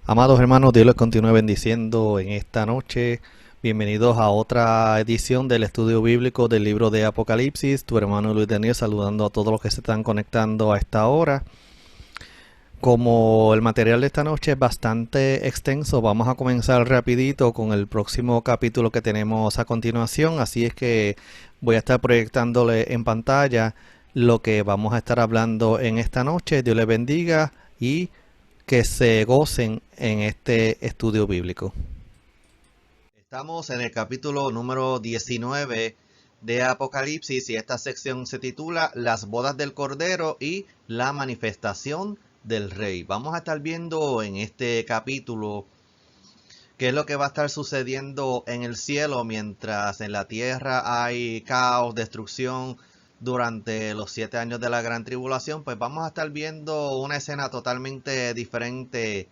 Amados hermanos, Dios les continúe bendiciendo en esta noche. Bienvenidos a otra edición del estudio bíblico del libro de Apocalipsis. Tu hermano Luis Daniel saludando a todos los que se están conectando a esta hora. Como el material de esta noche es bastante extenso, vamos a comenzar rapidito con el próximo capítulo que tenemos a continuación. Así es que voy a estar proyectándole en pantalla lo que vamos a estar hablando en esta noche. Dios les bendiga y que se gocen en este estudio bíblico. Estamos en el capítulo número 19 de Apocalipsis y esta sección se titula Las bodas del Cordero y la manifestación del Rey. Vamos a estar viendo en este capítulo qué es lo que va a estar sucediendo en el cielo mientras en la tierra hay caos, destrucción durante los 7 años de la gran tribulación. Pues vamos a estar viendo una escena totalmente diferente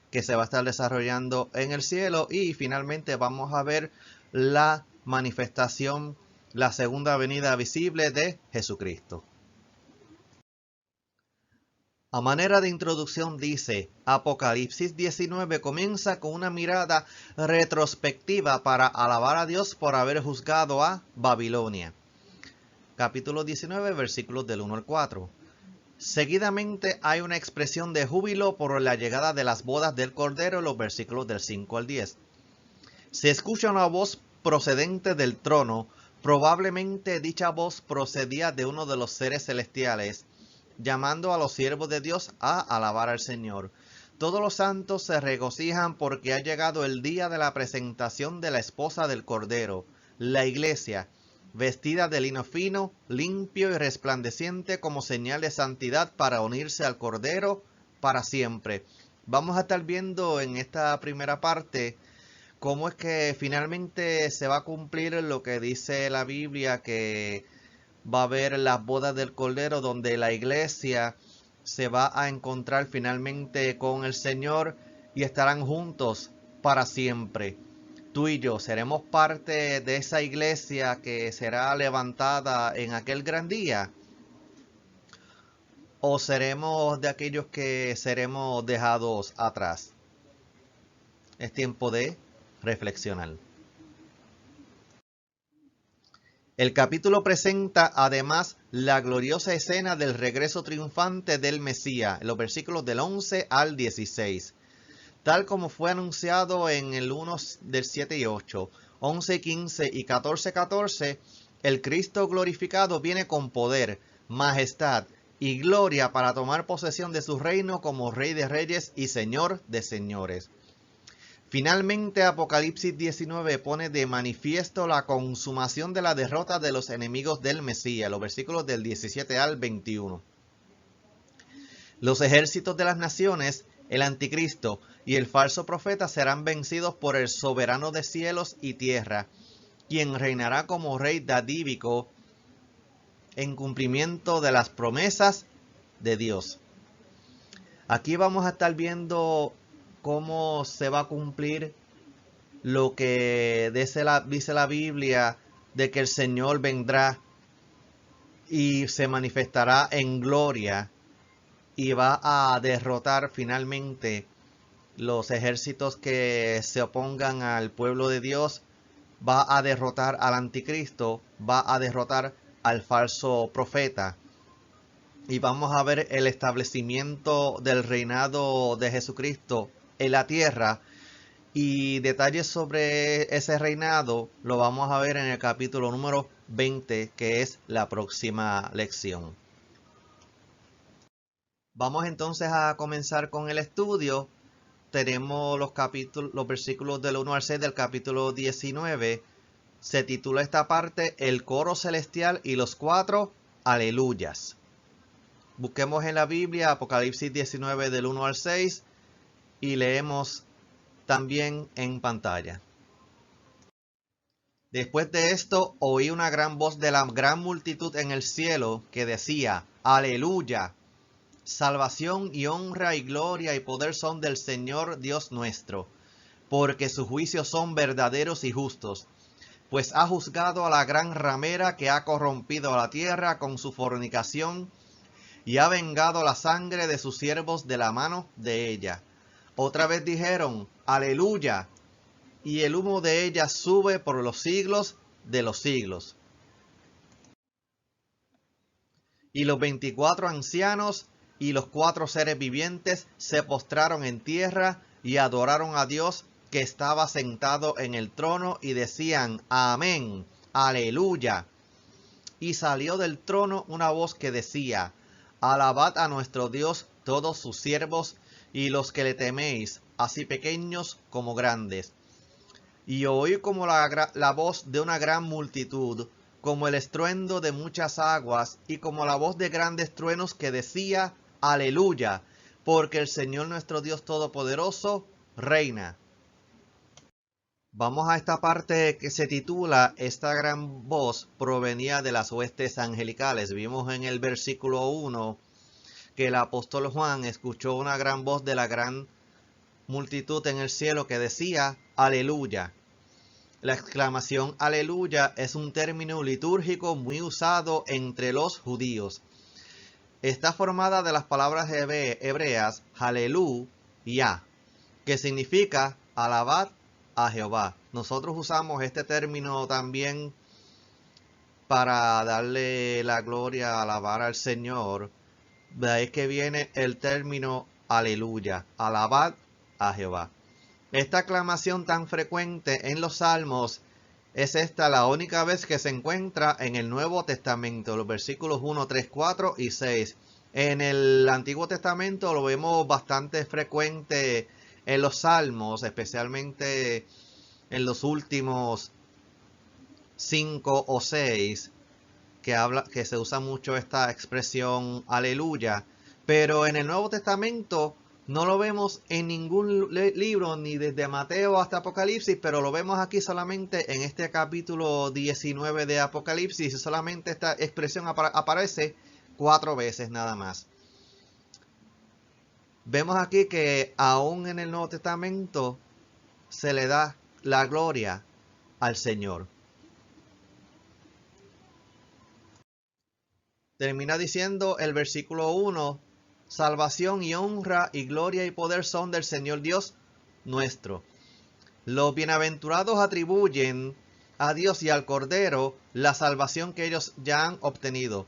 que se va a estar desarrollando en el cielo y finalmente vamos a ver la manifestación, la segunda venida visible de Jesucristo. A manera de introducción dice, Apocalipsis 19 comienza con una mirada retrospectiva para alabar a Dios por haber juzgado a Babilonia. Capítulo 19, versículos del 1 al 4. Seguidamente hay una expresión de júbilo por la llegada de las bodas del Cordero en los versículos del 5 al 10. Se escucha una voz procedente del trono. Probablemente dicha voz procedía de uno de los seres celestiales, llamando a los siervos de Dios a alabar al Señor. Todos los santos se regocijan porque ha llegado el día de la presentación de la esposa del Cordero, la iglesia, vestida de lino fino, limpio y resplandeciente como señal de santidad para unirse al Cordero para siempre. Vamos a estar viendo en esta primera parte cómo es que finalmente se va a cumplir lo que dice la Biblia, que va a haber las bodas del Cordero donde la iglesia se va a encontrar finalmente con el Señor y estarán juntos para siempre. Tú y yo seremos parte de esa iglesia que será levantada en aquel gran día, o seremos de aquellos que seremos dejados atrás. Es tiempo de reflexionar. El capítulo presenta además la gloriosa escena del regreso triunfante del Mesías, en los versículos del 11 al 16. Tal como fue anunciado en el 1 del 7 y 8, 11 15 y 14 14, el Cristo glorificado viene con poder, majestad y gloria para tomar posesión de su reino como Rey de Reyes y Señor de Señores. Finalmente, Apocalipsis 19 pone de manifiesto la consumación de la derrota de los enemigos del Mesías, los versículos del 17 al 21. Los ejércitos de las naciones, el anticristo y el falso profeta serán vencidos por el soberano de cielos y tierra, quien reinará como rey davídico en cumplimiento de las promesas de Dios. Aquí vamos a estar viendo cómo se va a cumplir lo que dice la Biblia, de que el Señor vendrá y se manifestará en gloria y va a derrotar finalmente los ejércitos que se opongan al pueblo de Dios, va a derrotar al anticristo, va a derrotar al falso profeta. Y vamos a ver el establecimiento del reinado de Jesucristo en la tierra. Y detalles sobre ese reinado lo vamos a ver en el capítulo número 20, que es la próxima lección. Vamos entonces a comenzar con el estudio. Tenemos los versículos del 1 al 6 del capítulo 19. Se titula esta parte El coro celestial y los 4 aleluyas. Busquemos en la Biblia Apocalipsis 19 del 1 al 6 y leemos también en pantalla. Después de esto oí una gran voz de la gran multitud en el cielo que decía: Aleluya, salvación y honra y gloria y poder son del Señor Dios nuestro, porque sus juicios son verdaderos y justos, pues ha juzgado a la gran ramera que ha corrompido a la tierra con su fornicación y ha vengado la sangre de sus siervos de la mano de ella. Otra vez dijeron, aleluya, y el humo de ella sube por los siglos de los siglos. Y los 24 ancianos y los 4 seres vivientes se postraron en tierra y adoraron a Dios que estaba sentado en el trono y decían, amén, aleluya. Y salió del trono una voz que decía, alabad a nuestro Dios todos sus siervos y los que le teméis, así pequeños como grandes. Y oí como la voz de una gran multitud, como el estruendo de muchas aguas, y como la voz de grandes truenos que decía, aleluya, porque el Señor nuestro Dios Todopoderoso reina. Vamos a esta parte que se titula, esta gran voz provenía de las huestes angelicales. Vimos en el versículo 1 que el apóstol Juan escuchó una gran voz de la gran multitud en el cielo que decía, aleluya. La exclamación aleluya es un término litúrgico muy usado entre los judíos. Está formada de las palabras hebreas aleluya, que significa alabad a Jehová. Nosotros usamos este término también para darle la gloria, alabar al Señor. De ahí que viene el término aleluya, alabad a Jehová. Esta aclamación tan frecuente en los Salmos es esta la única vez que se encuentra en el Nuevo Testamento, los versículos 1, 3, 4 y 6. En el Antiguo Testamento lo vemos bastante frecuente en los Salmos, especialmente en los últimos 5 o 6, que se usa mucho esta expresión aleluya. Pero en el Nuevo Testamento no lo vemos en ningún libro, ni desde Mateo hasta Apocalipsis, pero lo vemos aquí solamente en este capítulo 19 de Apocalipsis. Y solamente esta expresión aparece 4 veces nada más. Vemos aquí que aún en el Nuevo Testamento se le da la gloria al Señor. Termina diciendo el versículo 1, salvación y honra y gloria y poder son del Señor Dios nuestro. Los bienaventurados atribuyen a Dios y al Cordero la salvación que ellos ya han obtenido.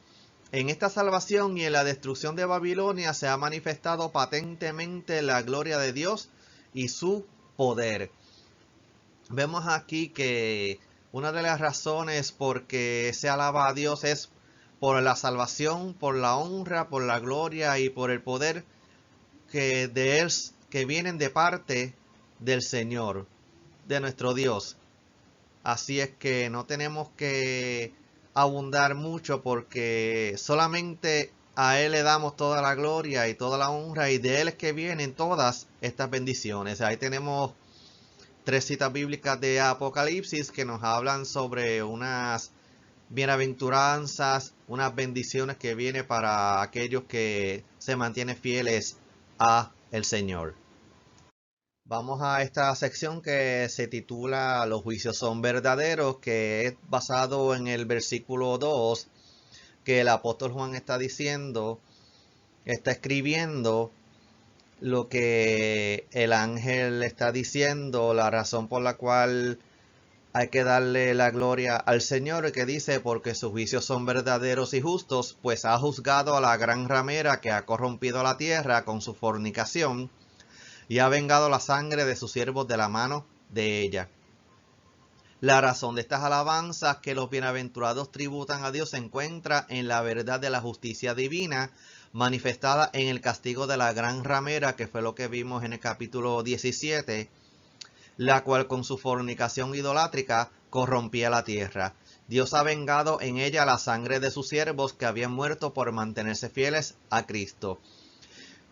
En esta salvación y en la destrucción de Babilonia se ha manifestado patentemente la gloria de Dios y su poder. Vemos aquí que una de las razones por que se alaba a Dios es por la salvación, por la honra, por la gloria y por el poder que de Él, que vienen de parte del Señor, de nuestro Dios. Así es que no tenemos que abundar mucho porque solamente a Él le damos toda la gloria y toda la honra y de Él es que vienen todas estas bendiciones. Ahí tenemos 3 citas bíblicas de Apocalipsis que nos hablan sobre unas bienaventuranzas, unas bendiciones que viene para aquellos que se mantienen fieles a el Señor. Vamos a esta sección que se titula Los juicios son verdaderos, que es basado en el versículo 2, que el apóstol Juan está diciendo, está escribiendo lo que el ángel está diciendo, la razón por la cual hay que darle la gloria al Señor, que dice, porque sus juicios son verdaderos y justos, pues ha juzgado a la gran ramera que ha corrompido la tierra con su fornicación, y ha vengado la sangre de sus siervos de la mano de ella. La razón de estas alabanzas que los bienaventurados tributan a Dios se encuentra en la verdad de la justicia divina, manifestada en el castigo de la gran ramera, que fue lo que vimos en el capítulo 17, la cual con su fornicación idolátrica corrompía la tierra. Dios ha vengado en ella la sangre de sus siervos que habían muerto por mantenerse fieles a Cristo.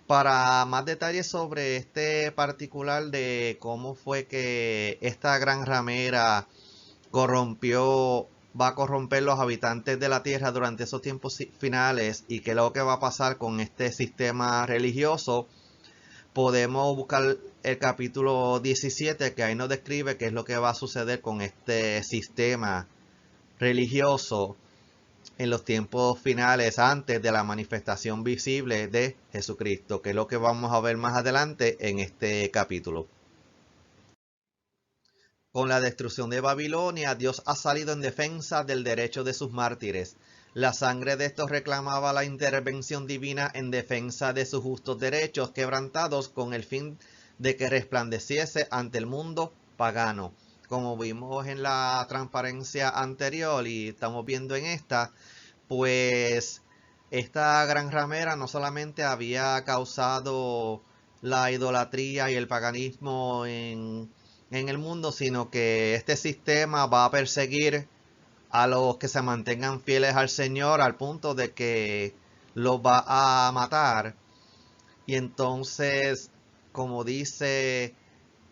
Para más detalles sobre este particular de cómo fue que esta gran ramera va a corromper los habitantes de la tierra durante esos tiempos finales y qué es lo que va a pasar con este sistema religioso, podemos buscar el capítulo 17, que ahí nos describe qué es lo que va a suceder con este sistema religioso en los tiempos finales antes de la manifestación visible de Jesucristo, que es lo que vamos a ver más adelante en este capítulo. Con la destrucción de Babilonia, Dios ha salido en defensa del derecho de sus mártires. La sangre de estos reclamaba la intervención divina en defensa de sus justos derechos quebrantados con el fin de que resplandeciese ante el mundo pagano. Como vimos en la transparencia anterior y estamos viendo en esta, pues esta gran ramera no solamente había causado la idolatría y el paganismo en el mundo, sino que este sistema va a perseguir a los que se mantengan fieles al Señor al punto de que los va a matar. Y entonces, como dice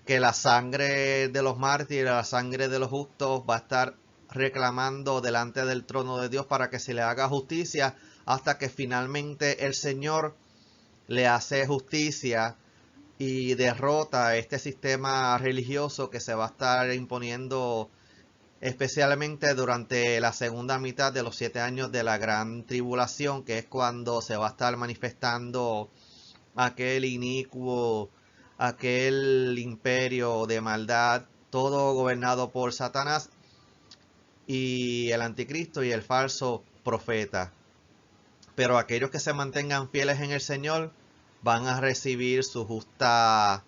que la sangre de los mártires, la sangre de los justos va a estar reclamando delante del trono de Dios para que se le haga justicia hasta que finalmente el Señor le hace justicia y derrota este sistema religioso que se va a estar imponiendo especialmente durante la segunda mitad de los 7 años de la gran tribulación, que es cuando se va a estar manifestando aquel inicuo, aquel imperio de maldad, todo gobernado por Satanás y el anticristo y el falso profeta. Pero aquellos que se mantengan fieles en el Señor van a recibir su justa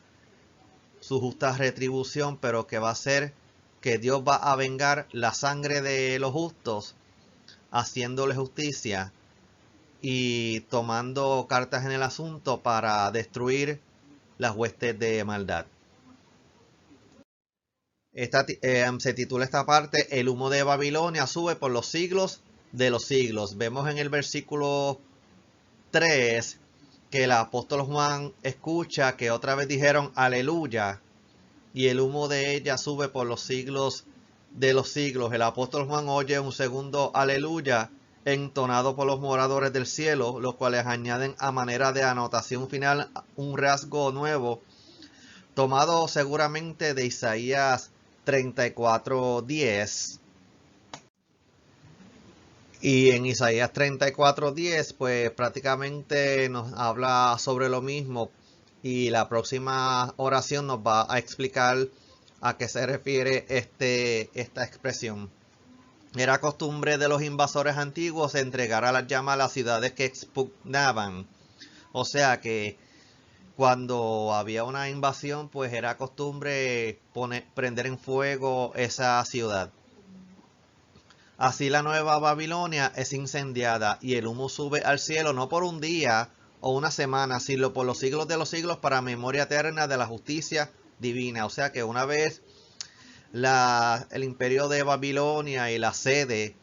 retribución, pero que va a ser que Dios va a vengar la sangre de los justos, haciéndole justicia y tomando cartas en el asunto para destruir las huestes de maldad. Se titula esta parte: el humo de Babilonia sube por los siglos de los siglos. Vemos en el versículo 3 que el apóstol Juan escucha que otra vez dijeron aleluya, y el humo de ella sube por los siglos de los siglos. El apóstol Juan oye un segundo aleluya entonado por los moradores del cielo, los cuales añaden a manera de anotación final un rasgo nuevo, tomado seguramente de Isaías 34:10. Y en Isaías 34:10, pues prácticamente nos habla sobre lo mismo. Y la próxima oración nos va a explicar a qué se refiere esta expresión. Era costumbre de los invasores antiguos entregar a las llamas a las ciudades que expugnaban. O sea que cuando había una invasión, pues era costumbre prender en fuego esa ciudad. Así la nueva Babilonia es incendiada y el humo sube al cielo no por un día o una semana, sino por los siglos de los siglos para memoria eterna de la justicia divina. O sea que una vez el imperio de Babilonia y la sede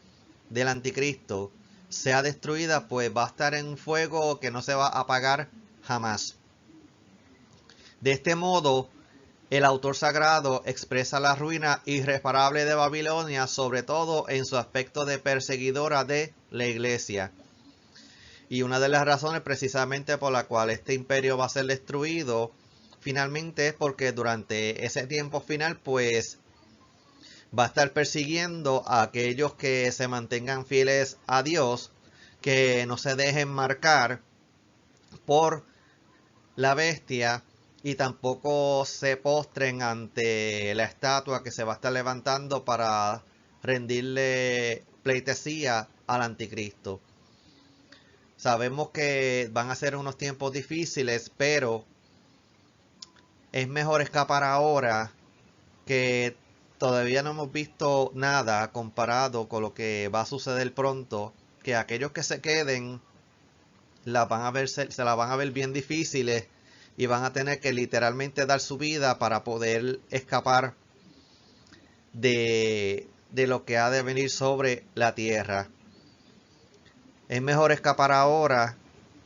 del anticristo sea destruida, pues va a estar en fuego que no se va a apagar jamás. De este modo, el autor sagrado expresa la ruina irreparable de Babilonia, sobre todo en su aspecto de perseguidora de la iglesia. Y una de las razones precisamente por la cual este imperio va a ser destruido finalmente es porque durante ese tiempo final pues va a estar persiguiendo a aquellos que se mantengan fieles a Dios, que no se dejen marcar por la bestia y tampoco se postren ante la estatua que se va a estar levantando para rendirle pleitesía al anticristo. Sabemos que van a ser unos tiempos difíciles, pero es mejor escapar ahora, que todavía no hemos visto nada comparado con lo que va a suceder pronto, que aquellos que se queden se la van a ver bien difíciles y van a tener que literalmente dar su vida para poder escapar de lo que ha de venir sobre la tierra. Es mejor escapar ahora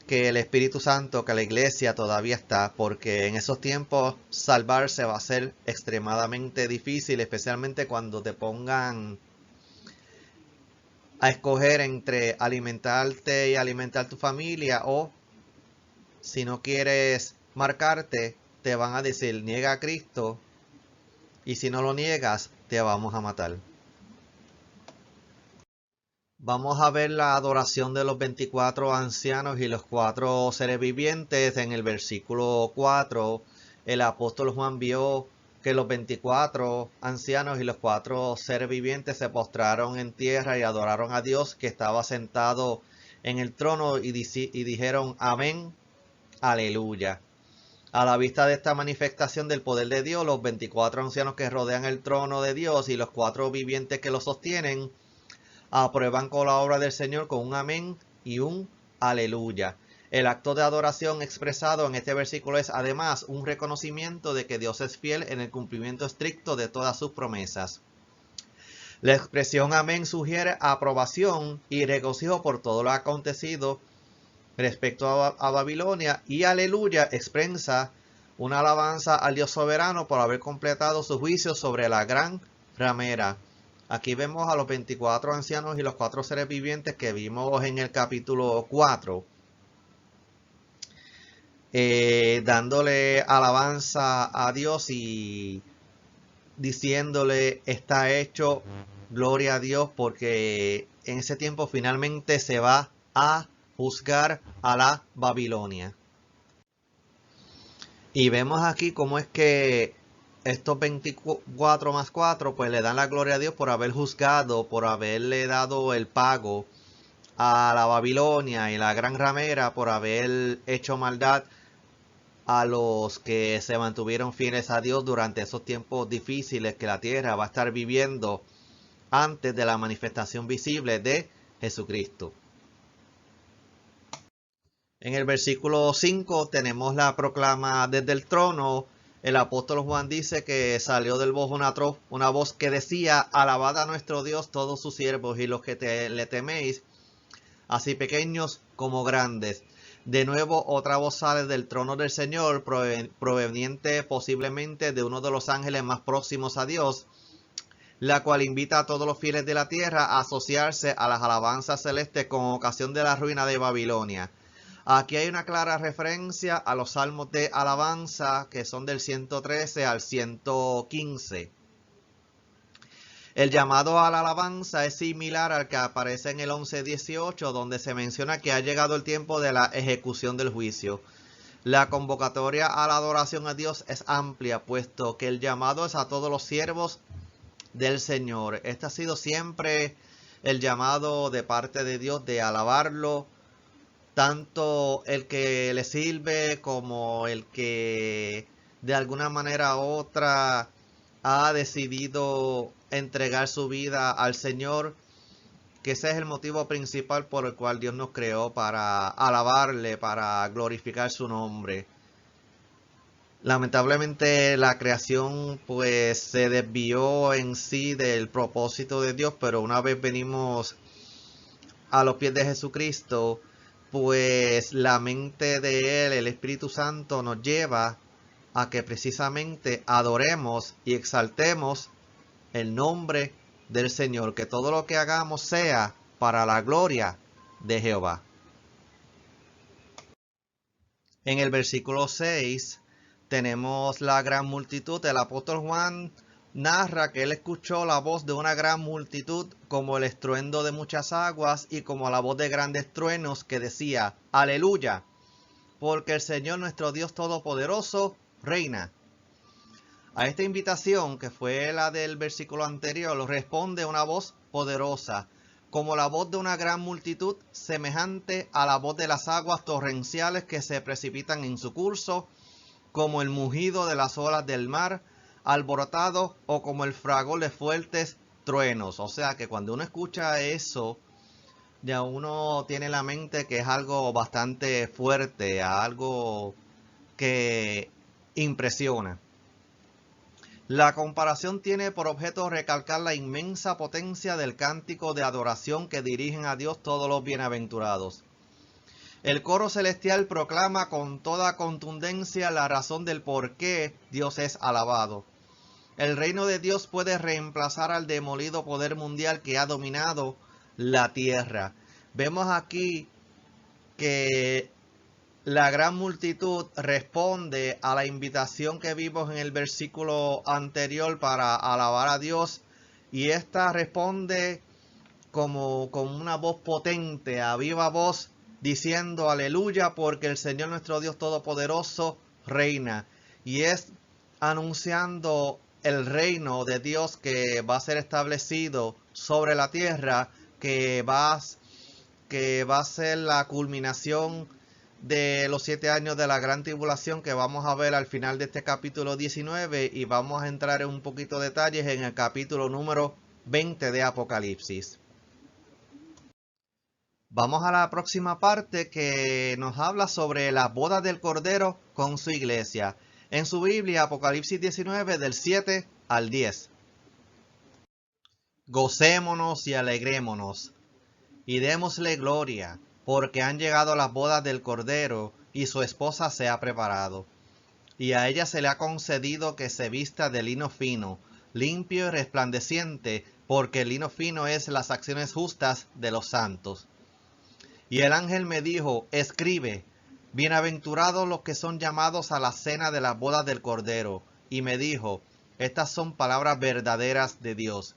que el Espíritu Santo, que la iglesia todavía está, porque en esos tiempos salvarse va a ser extremadamente difícil, especialmente cuando te pongan a escoger entre alimentarte y alimentar tu familia, o si no quieres marcarte, te van a decir niega a Cristo, y si no lo niegas te vamos a matar. Vamos a ver la adoración de los 24 ancianos y los 4 seres vivientes. En el versículo 4, el apóstol Juan vio que los 24 ancianos y los 4 seres vivientes se postraron en tierra y adoraron a Dios que estaba sentado en el trono y dijeron amén, aleluya. A la vista de esta manifestación del poder de Dios, los 24 ancianos que rodean el trono de Dios y los 4 vivientes que lo sostienen aprueban con la obra del Señor con un amén y un aleluya. El acto de adoración expresado en este versículo es además un reconocimiento de que Dios es fiel en el cumplimiento estricto de todas sus promesas. La expresión amén sugiere aprobación y regocijo por todo lo acontecido respecto a Babilonia, y aleluya expresa una alabanza al Dios soberano por haber completado su juicio sobre la gran ramera. Aquí vemos a los 24 ancianos y los 4 seres vivientes que vimos en el capítulo 4, dándole alabanza a Dios y diciéndole está hecho, gloria a Dios, porque en ese tiempo finalmente se va a juzgar a la Babilonia. Y vemos aquí cómo es que estos 24 más 4 pues le dan la gloria a Dios por haber juzgado, por haberle dado el pago a la Babilonia y la gran ramera, por haber hecho maldad a los que se mantuvieron fieles a Dios durante esos tiempos difíciles que la tierra va a estar viviendo antes de la manifestación visible de Jesucristo. En el versículo 5 tenemos la proclama desde el trono. El apóstol Juan dice que salió del voz una voz que decía, alabad a nuestro Dios todos sus siervos y los que le teméis, así pequeños como grandes. De nuevo otra voz sale del trono del Señor, proveniente posiblemente de uno de los ángeles más próximos a Dios, la cual invita a todos los fieles de la tierra a asociarse a las alabanzas celestes con ocasión de la ruina de Babilonia. Aquí hay una clara referencia a los salmos de alabanza que son del 113 al 115. El llamado a la alabanza es similar al que aparece en el 11:18, donde se menciona que ha llegado el tiempo de la ejecución del juicio. La convocatoria a la adoración a Dios es amplia, puesto que el llamado es a todos los siervos del Señor. Este ha sido siempre el llamado de parte de Dios de alabarlo, tanto el que le sirve como el que de alguna manera u otra ha decidido entregar su vida al Señor, que ese es el motivo principal por el cual Dios nos creó, para alabarle, para glorificar su nombre. Lamentablemente la creación pues se desvió en sí del propósito de Dios, pero una vez venimos a los pies de Jesucristo, pues la mente de Él, el Espíritu Santo, nos lleva a que precisamente adoremos y exaltemos el nombre del Señor, que todo lo que hagamos sea para la gloria de Jehová. En el versículo 6 tenemos la gran multitud. El apóstol Juan narra que él escuchó la voz de una gran multitud como el estruendo de muchas aguas y como la voz de grandes truenos que decía, aleluya, porque el Señor nuestro Dios Todopoderoso reina. A esta invitación, que fue la del versículo anterior, responde una voz poderosa, como la voz de una gran multitud, semejante a la voz de las aguas torrenciales que se precipitan en su curso, como el mugido de las olas del mar alborotado o como el fragor de fuertes truenos. O sea que cuando uno escucha eso, ya uno tiene en la mente que es algo bastante fuerte, algo que impresiona. La comparación tiene por objeto recalcar la inmensa potencia del cántico de adoración que dirigen a Dios todos los bienaventurados. El coro celestial proclama con toda contundencia la razón del por qué Dios es alabado. El reino de Dios puede reemplazar al demolido poder mundial que ha dominado la tierra. Vemos aquí que la gran multitud responde a la invitación que vimos en el versículo anterior para alabar a Dios, y esta responde como con una voz potente, a viva voz, diciendo aleluya, porque el Señor nuestro Dios Todopoderoso reina. Y es anunciando el reino de Dios que va a ser establecido sobre la tierra, que va a ser la culminación de los 7 años de la gran tribulación que vamos a ver al final de este capítulo 19, y vamos a entrar en un poquito de detalles en el capítulo número 20 de Apocalipsis. Vamos a la próxima parte, que nos habla sobre las bodas del Cordero con su iglesia. En su Biblia, Apocalipsis 19 del 7 al 10. Gocémonos y alegrémonos y démosle gloria, porque han llegado las bodas del Cordero, y su esposa se ha preparado. Y a ella se le ha concedido que se vista de lino fino, limpio y resplandeciente, porque el lino fino es las acciones justas de los santos. Y el ángel me dijo: escribe, bienaventurados los que son llamados a la cena de las bodas del Cordero. Y me dijo: estas son palabras verdaderas de Dios.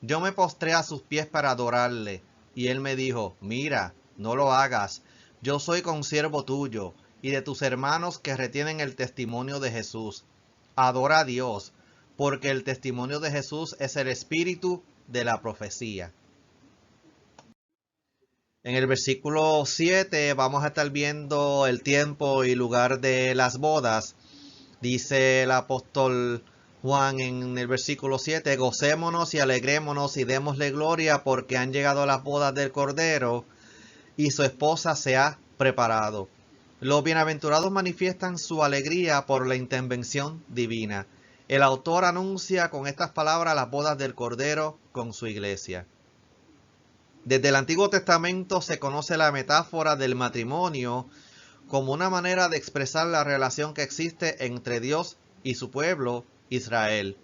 Yo me postré a sus pies para adorarle, y él me dijo: mira, no lo hagas, yo soy consiervo tuyo, y de tus hermanos que retienen el testimonio de Jesús. Adora a Dios, porque el testimonio de Jesús es el espíritu de la profecía. En el versículo 7 vamos a estar viendo el tiempo y lugar de las bodas. Dice el apóstol Juan en el versículo 7, gocémonos y alegrémonos y démosle gloria, porque han llegado las bodas del Cordero y su esposa se ha preparado. Los bienaventurados manifiestan su alegría por la intervención divina. El autor anuncia con estas palabras las bodas del Cordero con su iglesia. Desde el Antiguo Testamento se conoce la metáfora del matrimonio como una manera de expresar la relación que existe entre Dios y su pueblo, Israel.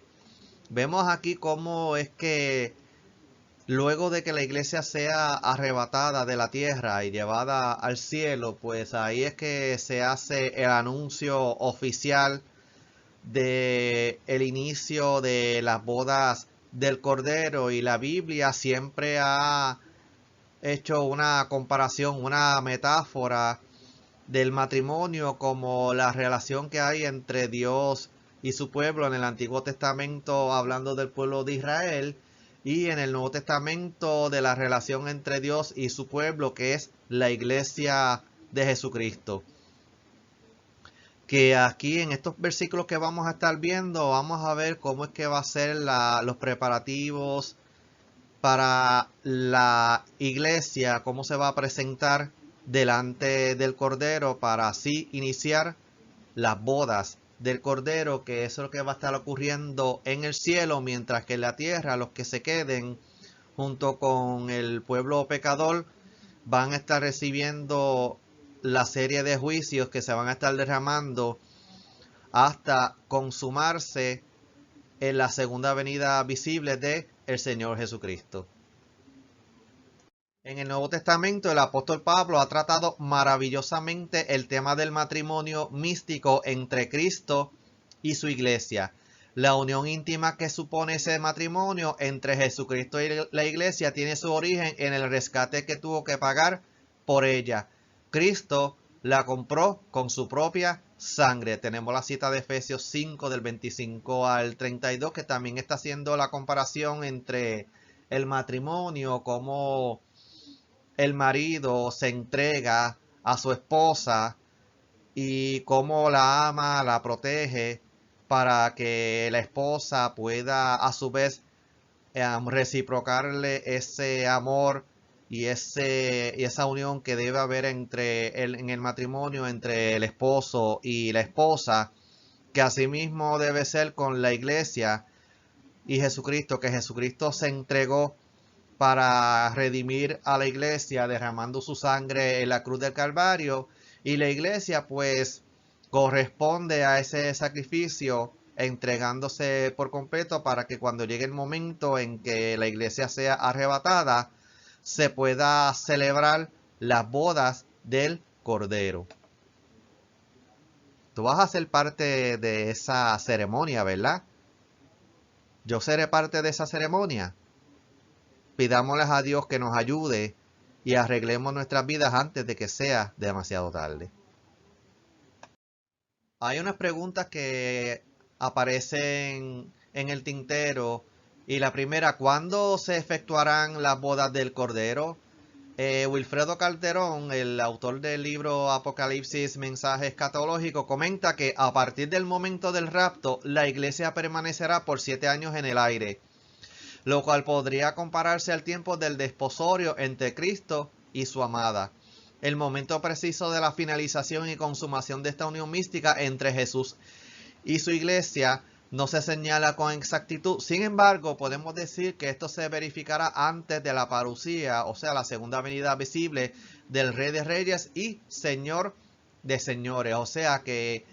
Vemos aquí cómo es que luego de que la iglesia sea arrebatada de la tierra y llevada al cielo, pues ahí es que se hace el anuncio oficial de el inicio de las bodas del Cordero, y la Biblia siempre ha hecho una comparación, una metáfora del matrimonio como la relación que hay entre Dios y su pueblo en el Antiguo Testamento, hablando del pueblo de Israel, y en el Nuevo Testamento de la relación entre Dios y su pueblo, que es la iglesia de Jesucristo. Que aquí en estos versículos que vamos a estar viendo, vamos a ver cómo es que va a ser los preparativos para la iglesia, cómo se va a presentar delante del Cordero para así iniciar las bodas del Cordero, que eso es lo que va a estar ocurriendo en el cielo, mientras que en la tierra los que se queden junto con el pueblo pecador van a estar recibiendo la serie de juicios que se van a estar derramando hasta consumarse en la segunda venida visible de el Señor Jesucristo. En el Nuevo Testamento, el apóstol Pablo ha tratado maravillosamente el tema del matrimonio místico entre Cristo y su iglesia. La unión íntima que supone ese matrimonio entre Jesucristo y la iglesia tiene su origen en el rescate que tuvo que pagar por ella. Cristo la compró con su propia sangre. Tenemos la cita de Efesios 5 del 25 al 32, que también está haciendo la comparación entre el matrimonio, como el marido se entrega a su esposa y cómo la ama, la protege, para que la esposa pueda a su vez reciprocarle ese amor y esa unión que debe haber en el matrimonio entre el esposo y la esposa, que asimismo debe ser con la iglesia y Jesucristo, que Jesucristo se entregó para redimir a la iglesia derramando su sangre en la cruz del Calvario, y la iglesia pues corresponde a ese sacrificio entregándose por completo para que cuando llegue el momento en que la iglesia sea arrebatada se pueda celebrar las bodas del Cordero. Tú vas a ser parte de esa ceremonia, ¿verdad? Yo seré parte de esa ceremonia. pidámosles a Dios que nos ayude y arreglemos nuestras vidas antes de que sea demasiado tarde. Hay unas preguntas que aparecen en el tintero y la primera, ¿cuándo se efectuarán las bodas del Cordero? Wilfredo Calderón, el autor del libro Apocalipsis, Mensaje Escatológico, comenta que a partir del momento del rapto, la iglesia permanecerá por 7 años en el aire, lo cual podría compararse al tiempo del desposorio entre Cristo y su amada. El momento preciso de la finalización y consumación de esta unión mística entre Jesús y su iglesia no se señala con exactitud. Sin embargo, podemos decir que esto se verificará antes de la parucía, o sea, la segunda venida visible del Rey de Reyes y Señor de Señores. O sea que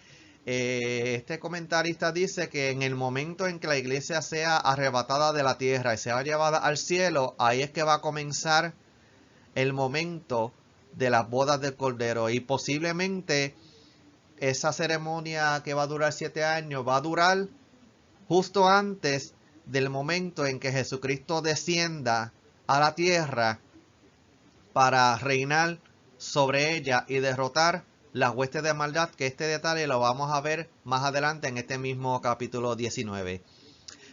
este comentarista dice que en el momento en que la iglesia sea arrebatada de la tierra y sea llevada al cielo, ahí es que va a comenzar el momento de las bodas del Cordero, y posiblemente esa ceremonia que va a durar 7 años va a durar justo antes del momento en que Jesucristo descienda a la tierra para reinar sobre ella y derrotar las huestes de maldad, que este detalle lo vamos a ver más adelante en este mismo capítulo 19.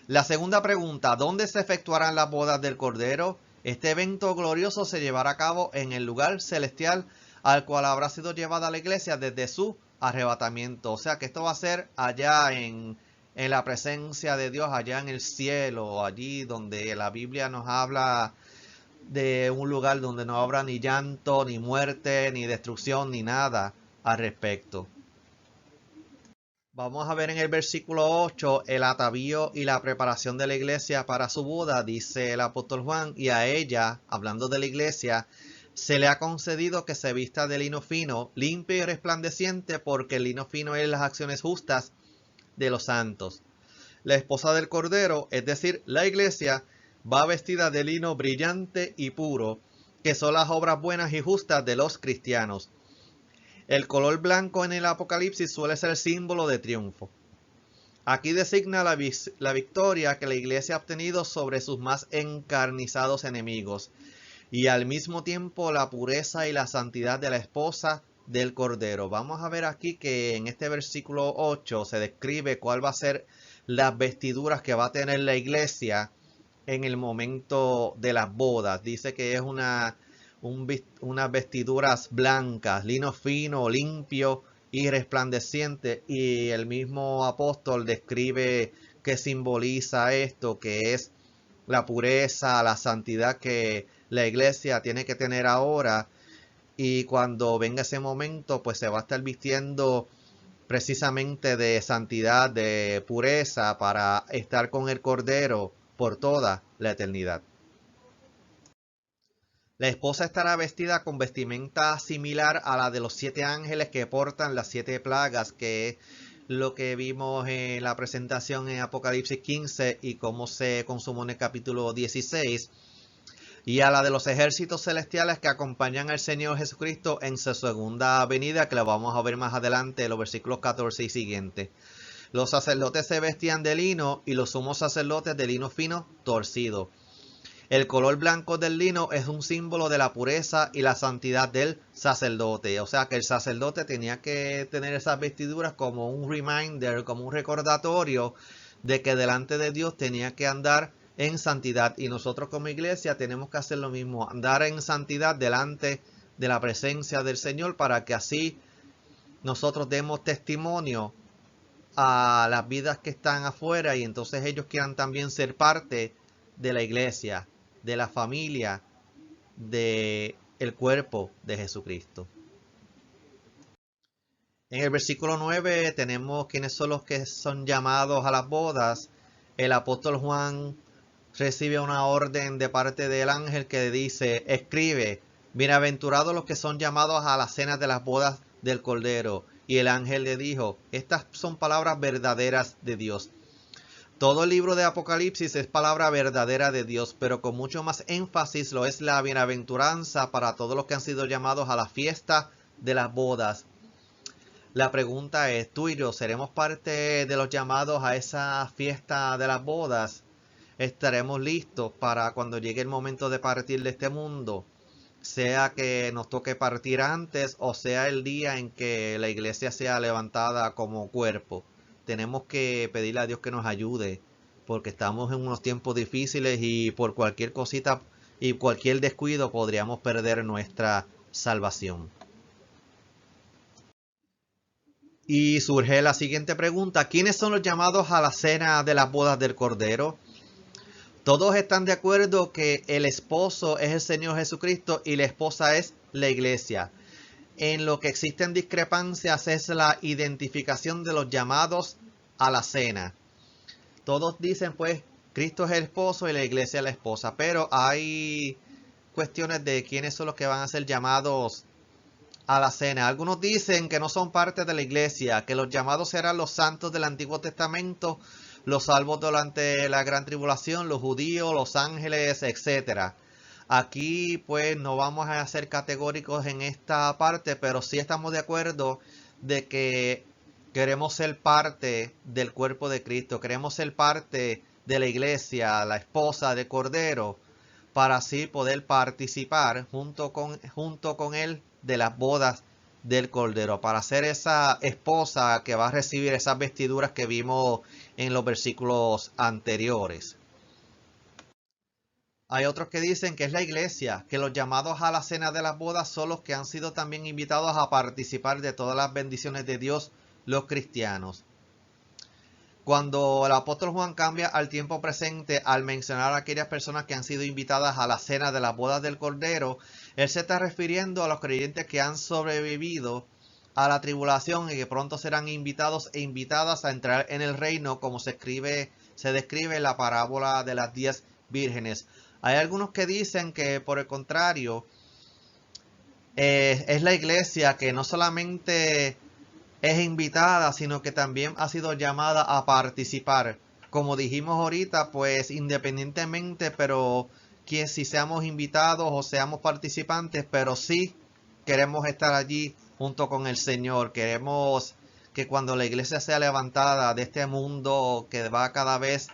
La segunda pregunta, ¿dónde se efectuarán las bodas del Cordero? Este evento glorioso se llevará a cabo en el lugar celestial al cual habrá sido llevada la iglesia desde su arrebatamiento. O sea que esto va a ser allá en la presencia de Dios, allá en el cielo, allí donde la Biblia nos habla de un lugar donde no habrá ni llanto, ni muerte, ni destrucción, ni nada al respecto. Vamos a ver en el versículo 8 el atavío y la preparación de la iglesia para su boda. Dice el apóstol Juan, y a ella, hablando de la iglesia, se le ha concedido que se vista de lino fino, limpio y resplandeciente, porque el lino fino es las acciones justas de los santos. La esposa del Cordero, es decir, la iglesia, va vestida de lino brillante y puro, que son las obras buenas y justas de los cristianos. El color blanco en el Apocalipsis suele ser símbolo de triunfo. Aquí designa la victoria que la iglesia ha obtenido sobre sus más encarnizados enemigos, y al mismo tiempo la pureza y la santidad de la esposa del Cordero. Vamos a ver aquí que en este versículo 8 se describe cuál va a ser las vestiduras que va a tener la iglesia en el momento de las bodas. Dice que es unas vestiduras blancas, lino fino, limpio y resplandeciente, y el mismo apóstol describe que simboliza esto, que es la pureza, la santidad que la iglesia tiene que tener ahora, y cuando venga ese momento pues se va a estar vistiendo precisamente de santidad, de pureza, para estar con el Cordero por toda la eternidad. La esposa estará vestida con vestimenta similar a la de los 7 ángeles que portan las 7 plagas, que es lo que vimos en la presentación en Apocalipsis 15 y cómo se consumó en el capítulo 16, y a la de los ejércitos celestiales que acompañan al Señor Jesucristo en su segunda venida, que lo vamos a ver más adelante en los versículos 14 y siguientes. Los sacerdotes se vestían de lino y los sumos sacerdotes de lino fino torcido. El color blanco del lino es un símbolo de la pureza y la santidad del sacerdote. O sea que el sacerdote tenía que tener esas vestiduras como un reminder, como un recordatorio de que delante de Dios tenía que andar en santidad. Y nosotros como iglesia tenemos que hacer lo mismo, andar en santidad delante de la presencia del Señor, para que así nosotros demos testimonio a las vidas que están afuera y entonces ellos quieran también ser parte de la iglesia, de la familia, de el cuerpo de Jesucristo. En el versículo 9 tenemos quiénes son los que son llamados a las bodas. El apóstol Juan recibe una orden de parte del ángel que dice, escribe, bienaventurados los que son llamados a las cenas de las bodas del Cordero. Y el ángel le dijo, estas son palabras verdaderas de Dios. Todo el libro de Apocalipsis es palabra verdadera de Dios, pero con mucho más énfasis lo es la bienaventuranza para todos los que han sido llamados a la fiesta de las bodas. La pregunta es, ¿tú y yo seremos parte de los llamados a esa fiesta de las bodas? estaremos listos para cuando llegue el momento de partir de este mundo, sea que nos toque partir antes o sea el día en que la iglesia sea levantada como cuerpo. Tenemos que pedirle a Dios que nos ayude, porque estamos en unos tiempos difíciles y por cualquier cosita y cualquier descuido podríamos perder nuestra salvación. Y surge la siguiente pregunta: ¿quiénes son los llamados a la cena de las bodas del Cordero? Todos están de acuerdo que el esposo es el Señor Jesucristo y la esposa es la iglesia. En lo que existen discrepancias es la identificación de los llamados a la cena. Todos dicen pues Cristo es el esposo y la iglesia es la esposa, pero hay cuestiones de quiénes son los que van a ser llamados a la cena. Algunos dicen que no son parte de la iglesia, que los llamados serán los santos del Antiguo Testamento, los salvos durante la gran tribulación, los judíos, los ángeles, etcétera. Aquí pues no vamos a ser categóricos en esta parte, pero sí estamos de acuerdo de que queremos ser parte del cuerpo de Cristo, queremos ser parte de la iglesia, la esposa de Cordero, para así poder participar junto con él de las bodas del Cordero, para ser esa esposa que va a recibir esas vestiduras que vimos en los versículos anteriores. Hay otros que dicen que es la iglesia, que los llamados a la cena de las bodas son los que han sido también invitados a participar de todas las bendiciones de Dios, los cristianos. Cuando el apóstol Juan cambia al tiempo presente al mencionar a aquellas personas que han sido invitadas a la cena de las bodas del Cordero, él se está refiriendo a los creyentes que han sobrevivido a la tribulación y que pronto serán invitados e invitadas a entrar en el reino, como se describe en la parábola de las 10 vírgenes. Hay algunos que dicen que por el contrario es la iglesia que no solamente es invitada, sino que también ha sido llamada a participar. Como dijimos ahorita, pues independientemente, pero que si seamos invitados o seamos participantes, pero sí queremos estar allí junto con el Señor. Queremos que cuando la iglesia sea levantada de este mundo que va cada vez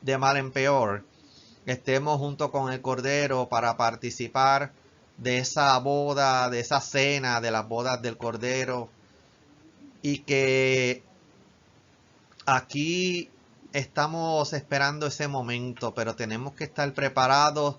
de mal en peor, estemos junto con el Cordero para participar de esa boda, de esa cena, de las bodas del Cordero. Y que aquí estamos esperando ese momento, pero tenemos que estar preparados.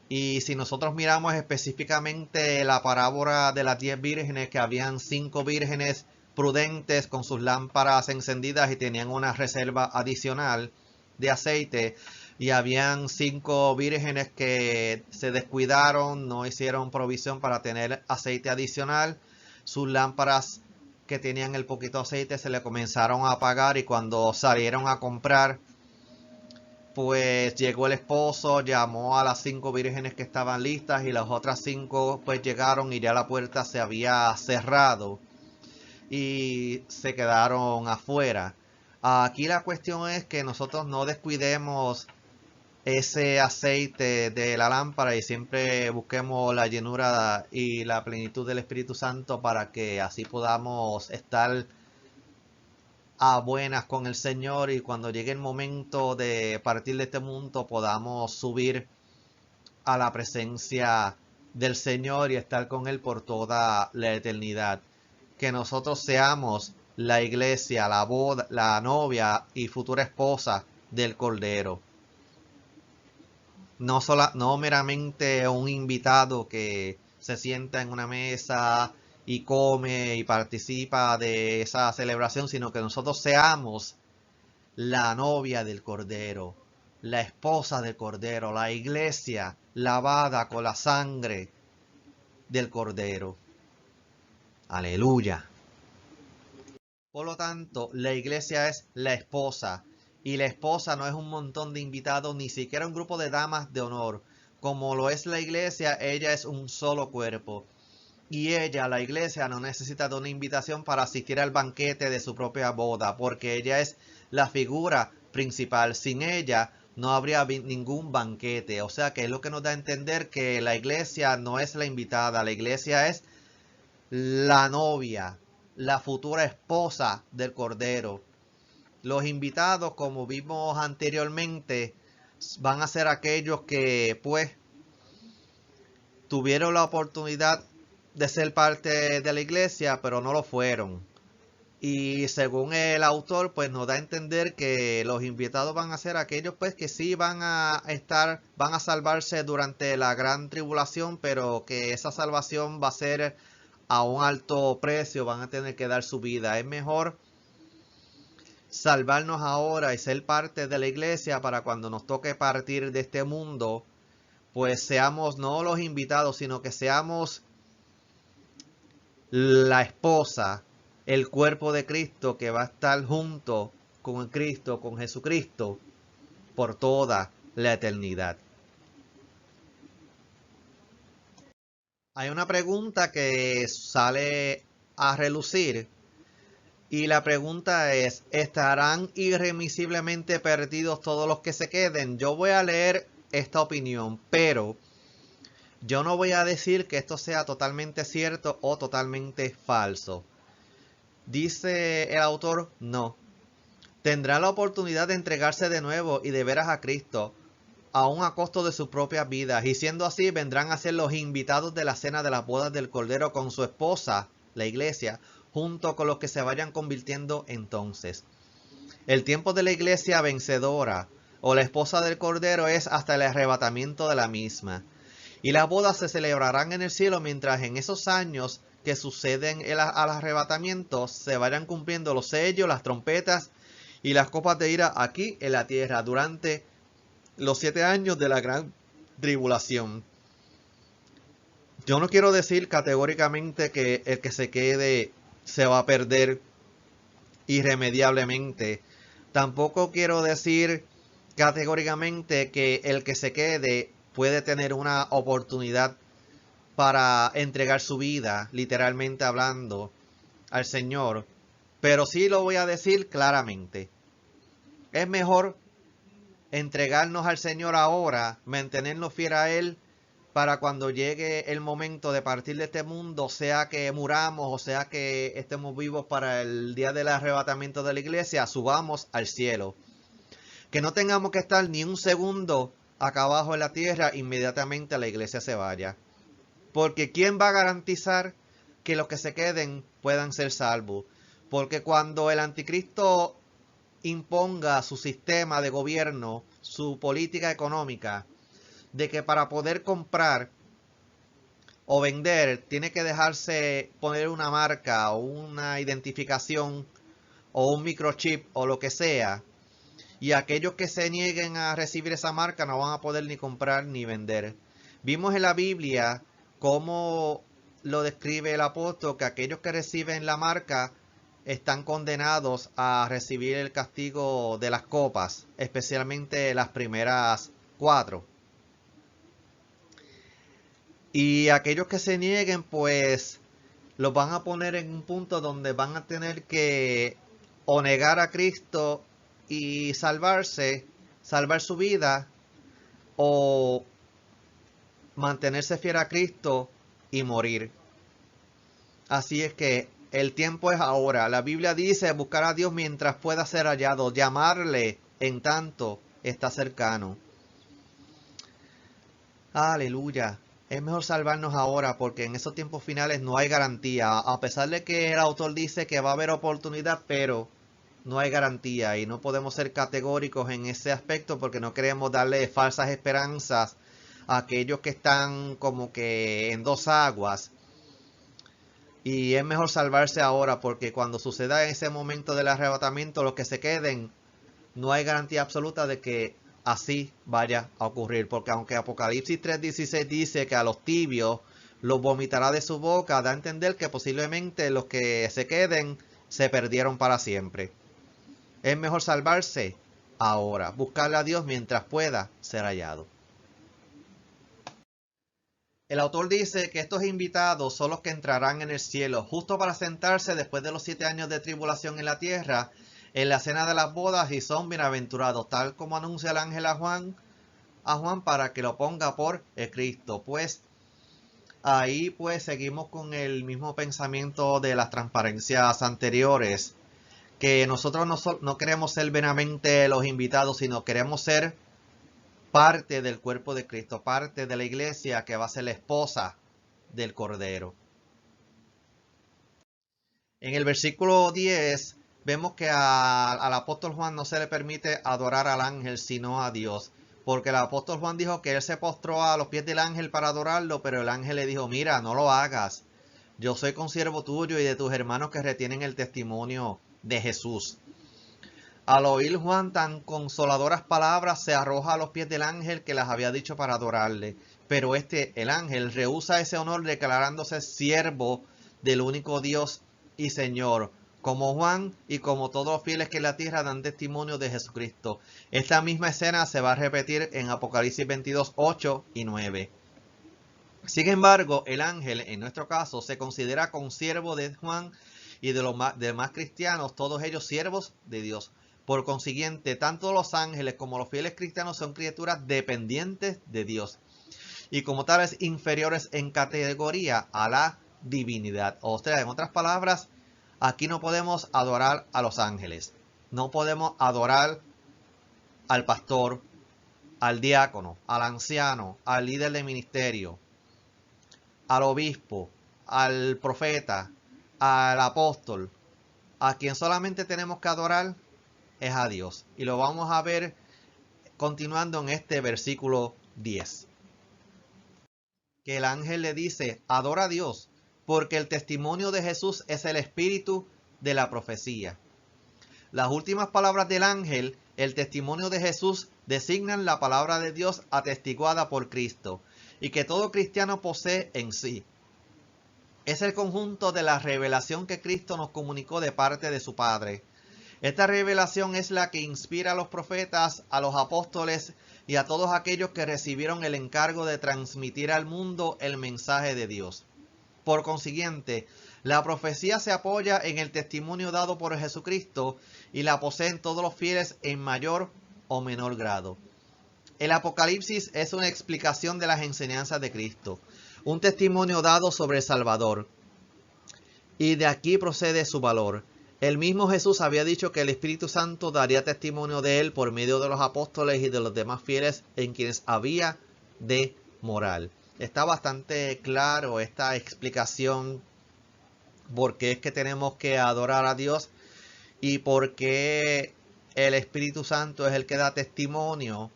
Y si nosotros miramos específicamente la parábola de las 10 vírgenes, que habían 5 vírgenes prudentes con sus lámparas encendidas y tenían una reserva adicional de aceite, y habían 5 vírgenes que se descuidaron, no hicieron provisión para tener aceite adicional, sus lámparas que tenían el poquito aceite se le comenzaron a apagar, y cuando salieron a comprar, pues llegó el esposo, llamó a las 5 vírgenes que estaban listas y las otras 5 pues llegaron y ya la puerta se había cerrado y se quedaron afuera. Aquí la cuestión es que nosotros no descuidemos ese aceite de la lámpara y siempre busquemos la llenura y la plenitud del Espíritu Santo para que así podamos estar a buenas con el Señor, y cuando llegue el momento de partir de este mundo podamos subir a la presencia del Señor y estar con Él por toda la eternidad. Que nosotros seamos la iglesia, la boda, la novia y futura esposa del Cordero. No meramente un invitado que se sienta en una mesa y come y participa de esa celebración, sino que nosotros seamos la novia del Cordero, la esposa del Cordero, la iglesia lavada con la sangre del Cordero. Aleluya. Por lo tanto, la iglesia es la esposa, y la esposa no es un montón de invitados, ni siquiera un grupo de damas de honor. Como lo es la iglesia, ella es un solo cuerpo. Y ella, la iglesia, no necesita de una invitación para asistir al banquete de su propia boda, porque ella es la figura principal. Sin ella no habría ningún banquete. O sea que es lo que nos da a entender que la iglesia no es la invitada, la iglesia es la novia, la futura esposa del Cordero. Los invitados, como vimos anteriormente, van a ser aquellos que pues tuvieron la oportunidad de ser parte de la iglesia, pero no lo fueron. Y según el autor, pues nos da a entender que los invitados van a ser aquellos pues que sí van a salvarse durante la gran tribulación, pero que esa salvación va a ser a un alto precio, van a tener que dar su vida. Es mejor salvarnos ahora y ser parte de la iglesia para cuando nos toque partir de este mundo, pues seamos no los invitados, sino que seamos la esposa, el cuerpo de Cristo que va a estar junto con Cristo, con Jesucristo, por toda la eternidad. Hay una pregunta que sale a relucir y la pregunta es, ¿estarán irremisiblemente perdidos todos los que se queden? Yo voy a leer esta opinión, pero yo no voy a decir que esto sea totalmente cierto o totalmente falso. Dice el autor, no. Tendrá la oportunidad de entregarse de nuevo y de veras a Cristo, aun a costo de sus propias vidas, y siendo así vendrán a ser los invitados de la cena de las bodas del Cordero con su esposa, la iglesia, junto con los que se vayan convirtiendo entonces. El tiempo de la iglesia vencedora o la esposa del Cordero es hasta el arrebatamiento de la misma. Y las bodas se celebrarán en el cielo mientras en esos años que suceden al arrebatamiento se vayan cumpliendo los sellos, las trompetas y las copas de ira aquí en la tierra durante los 7 años de la gran tribulación. Yo no quiero decir categóricamente que el que se quede se va a perder irremediablemente. Tampoco quiero decir categóricamente que el que se quede puede tener una oportunidad para entregar su vida, literalmente hablando, al Señor. Pero sí lo voy a decir claramente. Es mejor entregarnos al Señor ahora, mantenernos fieles a Él, para cuando llegue el momento de partir de este mundo, sea que muramos o sea que estemos vivos para el día del arrebatamiento de la iglesia, subamos al cielo. Que no tengamos que estar ni un segundo acá abajo en la tierra, inmediatamente la iglesia se vaya. Porque ¿quién va a garantizar que los que se queden puedan ser salvos? Porque cuando el anticristo imponga su sistema de gobierno, su política económica, de que para poder comprar o vender tiene que dejarse poner una marca o una identificación o un microchip o lo que sea, y aquellos que se nieguen a recibir esa marca no van a poder ni comprar ni vender. Vimos en la Biblia cómo lo describe el apóstol, que aquellos que reciben la marca están condenados a recibir el castigo de las copas, especialmente las primeras 4. Y aquellos que se nieguen, pues los van a poner en un punto donde van a tener que o negar a Cristo y salvarse, salvar su vida, o mantenerse fiel a Cristo y morir. Así es que el tiempo es ahora. La Biblia dice buscar a Dios mientras pueda ser hallado, llamarle en tanto está cercano. Aleluya. Es mejor salvarnos ahora porque en esos tiempos finales no hay garantía. A pesar de que el autor dice que va a haber oportunidad, pero no hay garantía y no podemos ser categóricos en ese aspecto porque no queremos darle falsas esperanzas a aquellos que están como que en dos aguas. Y es mejor salvarse ahora porque cuando suceda ese momento del arrebatamiento, los que se queden, no hay garantía absoluta de que así vaya a ocurrir. Porque aunque Apocalipsis 3:16 dice que a los tibios los vomitará de su boca, da a entender que posiblemente los que se queden se perdieron para siempre. Es mejor salvarse ahora, buscarle a Dios mientras pueda ser hallado. El autor dice que estos invitados son los que entrarán en el cielo, justo para sentarse después de los 7 años de tribulación en la tierra, en la cena de las bodas, y son bienaventurados, tal como anuncia el ángel a Juan para que lo ponga por Cristo. Pues ahí pues seguimos con el mismo pensamiento de las transparencias anteriores, que nosotros no queremos ser meramente los invitados, sino queremos ser parte del cuerpo de Cristo, parte de la iglesia que va a ser la esposa del Cordero. En el versículo 10 vemos que al apóstol Juan no se le permite adorar al ángel sino a Dios, porque el apóstol Juan dijo que él se postró a los pies del ángel para adorarlo, pero el ángel le dijo, mira, no lo hagas, yo soy consiervo tuyo y de tus hermanos que retienen el testimonio de Jesús. Al oír Juan tan consoladoras palabras, se arroja a los pies del ángel que las había dicho para adorarle. Pero el ángel, rehúsa ese honor declarándose siervo del único Dios y Señor, como Juan y como todos los fieles que en la tierra dan testimonio de Jesucristo. Esta misma escena se va a repetir en Apocalipsis 22, 8 y 9. Sin embargo, el ángel, en nuestro caso, se considera consiervo de Juan y de los demás cristianos, todos ellos siervos de Dios. Por consiguiente, tanto los ángeles como los fieles cristianos son criaturas dependientes de Dios y como tales inferiores en categoría a la divinidad. O sea, en otras palabras, aquí no podemos adorar a los ángeles, no podemos adorar al pastor, al diácono, al anciano, al líder de ministerio, al obispo, al profeta, al apóstol. A quien solamente tenemos que adorar es a Dios. Y lo vamos a ver continuando en este versículo 10. Que el ángel le dice, adora a Dios, porque el testimonio de Jesús es el espíritu de la profecía. Las últimas palabras del ángel, el testimonio de Jesús, designan la palabra de Dios atestiguada por Cristo y que todo cristiano posee en sí. Es el conjunto de la revelación que Cristo nos comunicó de parte de su Padre. Esta revelación es la que inspira a los profetas, a los apóstoles y a todos aquellos que recibieron el encargo de transmitir al mundo el mensaje de Dios. Por consiguiente, la profecía se apoya en el testimonio dado por Jesucristo y la poseen todos los fieles en mayor o menor grado. El Apocalipsis es una explicación de las enseñanzas de Cristo, un testimonio dado sobre el Salvador, y de aquí procede su valor. El mismo Jesús había dicho que el Espíritu Santo daría testimonio de él por medio de los apóstoles y de los demás fieles en quienes había de morar. Está bastante claro esta explicación por qué es que tenemos que adorar a Dios y por qué el Espíritu Santo es el que da testimonio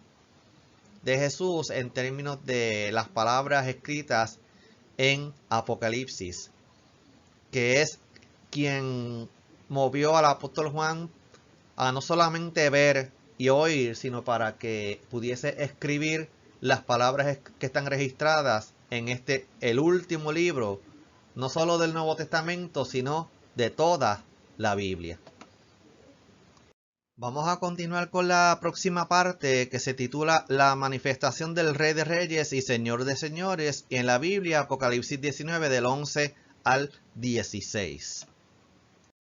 de Jesús en términos de las palabras escritas en Apocalipsis, que es quien movió al apóstol Juan a no solamente ver y oír, sino para que pudiese escribir las palabras que están registradas en el último libro, no solo del Nuevo Testamento, sino de toda la Biblia. Vamos a continuar con la próxima parte que se titula La manifestación del Rey de Reyes y Señor de Señores, y en la Biblia Apocalipsis 19 del 11 al 16.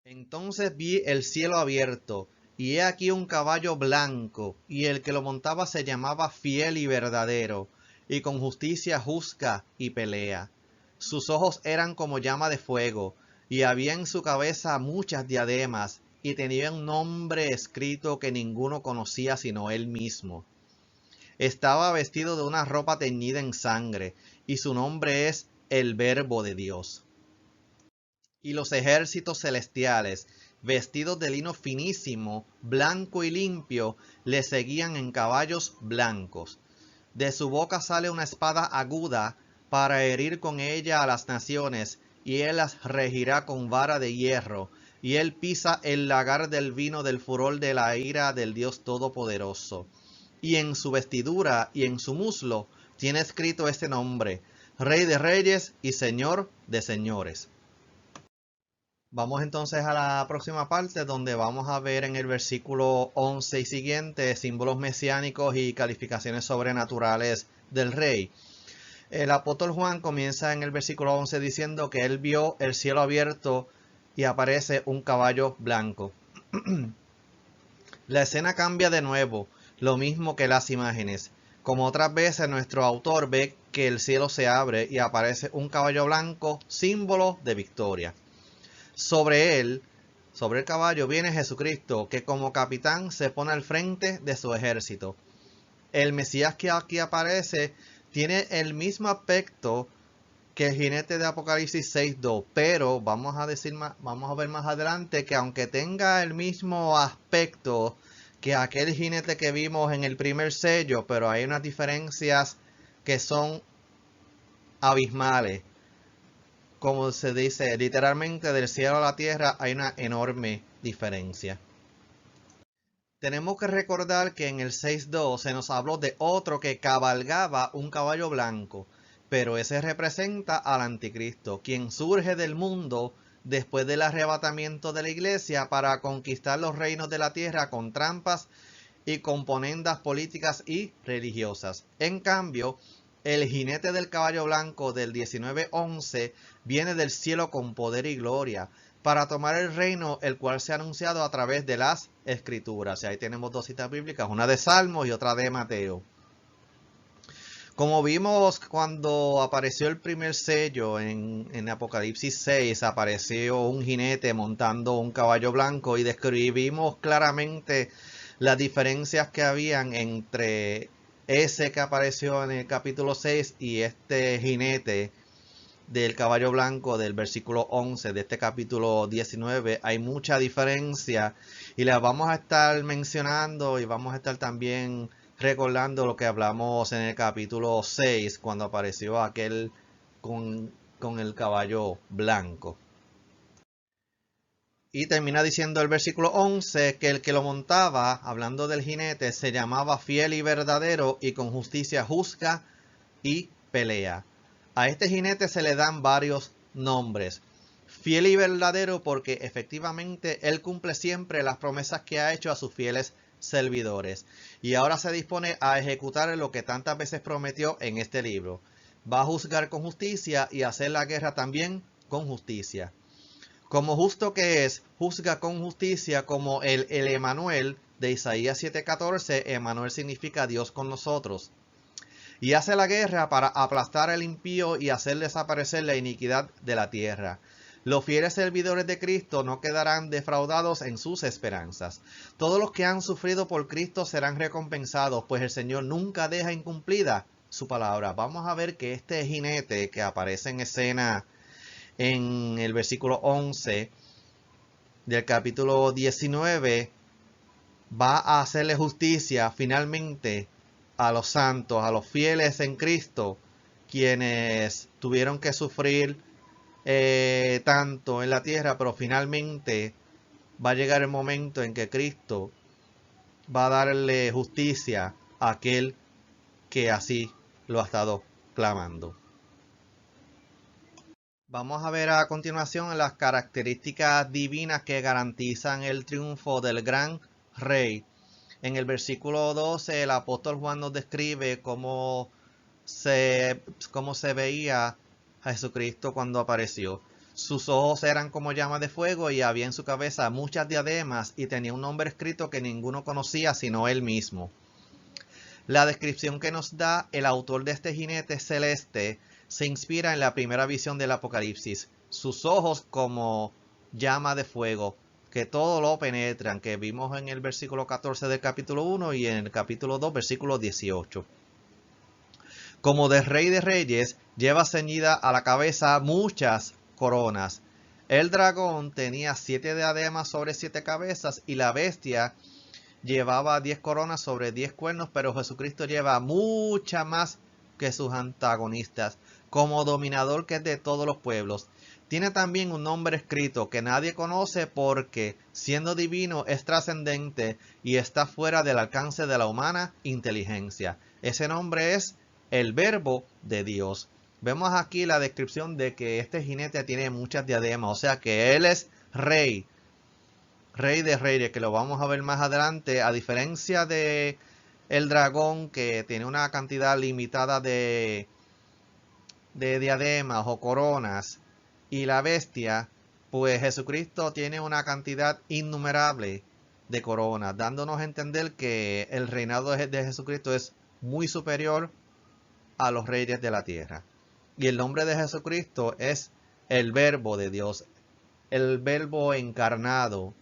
Entonces vi el cielo abierto, y he aquí un caballo blanco, y el que lo montaba se llamaba Fiel y Verdadero, y con justicia juzga y pelea. Sus ojos eran como llama de fuego, y había en su cabeza muchas diademas, y tenía un nombre escrito que ninguno conocía sino él mismo. Estaba vestido de una ropa teñida en sangre, y su nombre es el Verbo de Dios. Y los ejércitos celestiales, vestidos de lino finísimo, blanco y limpio, le seguían en caballos blancos. De su boca sale una espada aguda para herir con ella a las naciones, y él las regirá con vara de hierro, y él pisa el lagar del vino del furor de la ira del Dios Todopoderoso. Y en su vestidura y en su muslo tiene escrito este nombre: Rey de Reyes y Señor de Señores. Vamos entonces a la próxima parte, donde vamos a ver en el versículo 11 y siguiente símbolos mesiánicos y calificaciones sobrenaturales del rey. El apóstol Juan comienza en el versículo 11 diciendo que él vio el cielo abierto y aparece un caballo blanco. La escena cambia de nuevo, lo mismo que las imágenes. Como otras veces, nuestro autor ve que el cielo se abre y aparece un caballo blanco, símbolo de victoria. Sobre él, sobre el caballo, viene Jesucristo, que como capitán se pone al frente de su ejército. el Mesías que aquí aparece tiene el mismo aspecto que el jinete de Apocalipsis 6:2, pero vamos a ver más adelante que aunque tenga el mismo aspecto que aquel jinete que vimos en el primer sello, pero hay unas diferencias que son abismales. Como se dice, literalmente del cielo a la tierra hay una enorme diferencia. Tenemos que recordar que en el 6:2 se nos habló de otro que cabalgaba un caballo blanco, pero ese representa al anticristo, quien surge del mundo después del arrebatamiento de la iglesia para conquistar los reinos de la tierra con trampas y componendas políticas y religiosas. En cambio, el jinete del caballo blanco del 19:11 viene del cielo con poder y gloria para tomar el reino, el cual se ha anunciado a través de las escrituras. Y ahí tenemos dos citas bíblicas, una de Salmos y otra de Mateo. Como vimos cuando apareció el primer sello en Apocalipsis 6, apareció un jinete montando un caballo blanco y describimos claramente las diferencias que habían entre ese que apareció en el capítulo 6 y este jinete del caballo blanco del versículo 11 de este capítulo 19. Hay mucha diferencia y las vamos a estar mencionando y vamos a estar también recordando lo que hablamos en el capítulo 6 cuando apareció aquel con el caballo blanco. Y termina diciendo el versículo 11 que el que lo montaba, hablando del jinete, se llamaba fiel y verdadero y con justicia juzga y pelea. A este jinete se le dan varios nombres. Fiel y verdadero porque efectivamente él cumple siempre las promesas que ha hecho a sus fieles servidores. Y ahora se dispone a ejecutar lo que tantas veces prometió en este libro. Va a juzgar con justicia y hacer la guerra también con justicia. Como justo que es, juzga con justicia como el Emanuel de Isaías 7:14. Emanuel significa Dios con nosotros. Y hace la guerra para aplastar al impío y hacer desaparecer la iniquidad de la tierra. Los fieles servidores de Cristo no quedarán defraudados en sus esperanzas. Todos los que han sufrido por Cristo serán recompensados, pues el Señor nunca deja incumplida su palabra. Vamos a ver que este jinete que aparece en escena en el versículo 11 del capítulo 19 va a hacerle justicia finalmente a los santos, a los fieles en Cristo, quienes tuvieron que sufrir tanto en la tierra, pero finalmente va a llegar el momento en que Cristo va a darle justicia a aquel que así lo ha estado clamando. Vamos a ver a continuación las características divinas que garantizan el triunfo del gran rey. En el versículo 12 el apóstol Juan nos describe cómo se veía a Jesucristo cuando apareció. Sus ojos eran como llamas de fuego y había en su cabeza muchas diademas y tenía un nombre escrito que ninguno conocía sino él mismo. La descripción que nos da el autor de este jinete celeste se inspira en la primera visión del Apocalipsis. Sus ojos como llama de fuego, que todo lo penetran, que vimos en el versículo 14 del capítulo 1 y en el capítulo 2, versículo 18. Como de rey de reyes, lleva ceñida a la cabeza muchas coronas. El dragón tenía 7 diademas sobre 7 cabezas y la bestia llevaba 10 coronas sobre 10 cuernos, pero Jesucristo lleva mucha más que sus antagonistas, como dominador que es de todos los pueblos. Tiene también un nombre escrito que nadie conoce porque, siendo divino, es trascendente y está fuera del alcance de la humana inteligencia. Ese nombre es el Verbo de Dios. Vemos aquí la descripción de que este jinete tiene muchas diademas, o sea que él es rey de reyes, que lo vamos a ver más adelante, a diferencia de el dragón que tiene una cantidad limitada de diademas o coronas, y la bestia, pues Jesucristo tiene una cantidad innumerable de coronas, dándonos a entender que el reinado de Jesucristo es muy superior a los reyes de la tierra. Y el nombre de Jesucristo es el Verbo de Dios, el Verbo encarnado.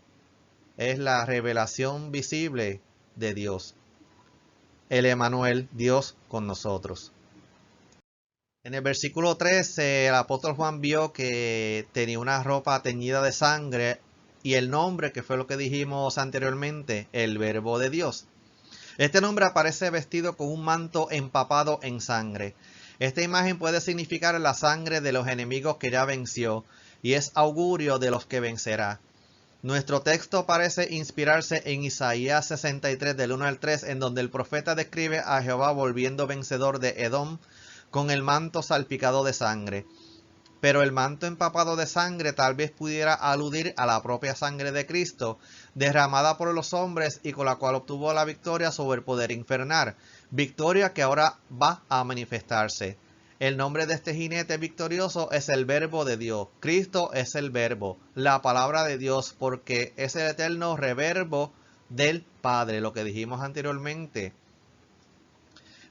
Es la revelación visible de Dios. el Emanuel, Dios con nosotros. En el versículo 13, el apóstol Juan vio que tenía una ropa teñida de sangre y el nombre, que fue lo que dijimos anteriormente, el Verbo de Dios. Este nombre aparece vestido con un manto empapado en sangre. Esta imagen puede significar la sangre de los enemigos que ya venció y es augurio de los que vencerá. Nuestro texto parece inspirarse en Isaías 63 del 1 al 3, en donde el profeta describe a Jehová volviendo vencedor de Edom con el manto salpicado de sangre. Pero el manto empapado de sangre tal vez pudiera aludir a la propia sangre de Cristo, derramada por los hombres y con la cual obtuvo la victoria sobre el poder infernal, victoria que ahora va a manifestarse. El nombre de este jinete victorioso es el Verbo de Dios. Cristo es el Verbo, la palabra de Dios, porque es el eterno reverbo del Padre, lo que dijimos anteriormente.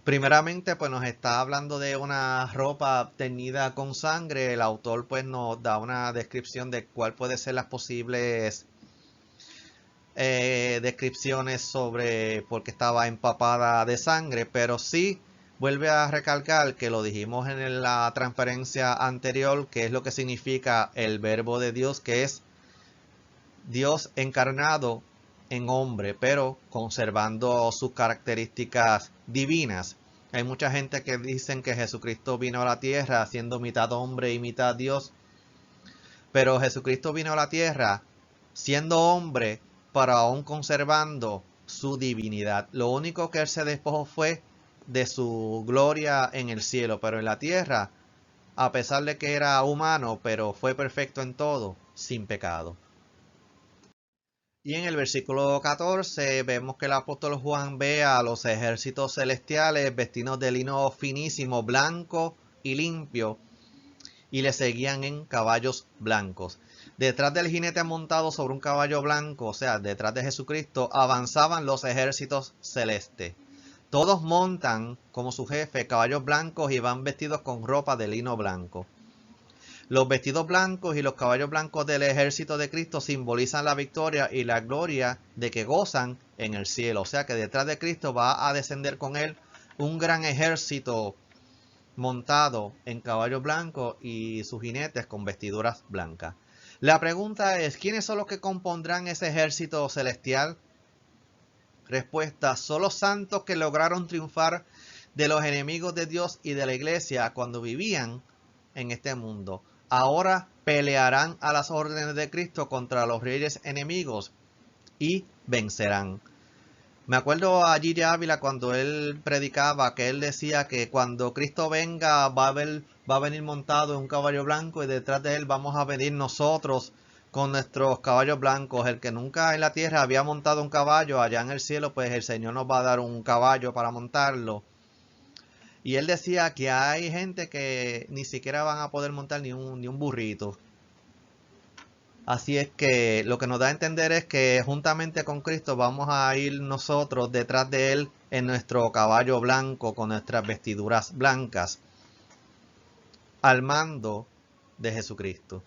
Primeramente, pues nos está hablando de una ropa teñida con sangre. El autor pues nos da una descripción de cuál puede ser las posibles descripciones sobre por qué estaba empapada de sangre, pero sí vuelve a recalcar que lo dijimos en la transferencia anterior, que es lo que significa el Verbo de Dios, que es Dios encarnado en hombre, pero conservando sus características divinas. Hay mucha gente que dicen que Jesucristo vino a la tierra siendo mitad hombre y mitad Dios, pero Jesucristo vino a la tierra siendo hombre, pero aún conservando su divinidad. Lo único que él se despojó fue de su gloria en el cielo, pero en la tierra, a pesar de que era humano, pero fue perfecto en todo, sin pecado. Y en el versículo 14 vemos que el apóstol Juan ve a los ejércitos celestiales vestidos de lino finísimo, blanco y limpio, y le seguían en caballos blancos. Detrás del jinete montado sobre un caballo blanco, o sea, detrás de Jesucristo, avanzaban los ejércitos celestes. Todos montan, como su jefe, caballos blancos y van vestidos con ropa de lino blanco. Los vestidos blancos y los caballos blancos del ejército de Cristo simbolizan la victoria y la gloria de que gozan en el cielo. O sea que detrás de Cristo va a descender con él un gran ejército montado en caballos blancos y sus jinetes con vestiduras blancas. La pregunta es, ¿quiénes son los que compondrán ese ejército celestial? Respuesta, son los santos que lograron triunfar de los enemigos de Dios y de la iglesia cuando vivían en este mundo. Ahora pelearán a las órdenes de Cristo contra los reyes enemigos y vencerán. Me acuerdo a Gigi Ávila cuando él predicaba, que él decía que cuando Cristo venga va a venir montado en un caballo blanco y detrás de él vamos a venir nosotros con nuestros caballos blancos. El que nunca en la tierra había montado un caballo, allá en el cielo, pues el Señor nos va a dar un caballo para montarlo. Y él decía que hay gente que ni siquiera van a poder montar ni un burrito. Así es que lo que nos da a entender es que juntamente con Cristo vamos a ir nosotros detrás de Él en nuestro caballo blanco con nuestras vestiduras blancas al mando de Jesucristo.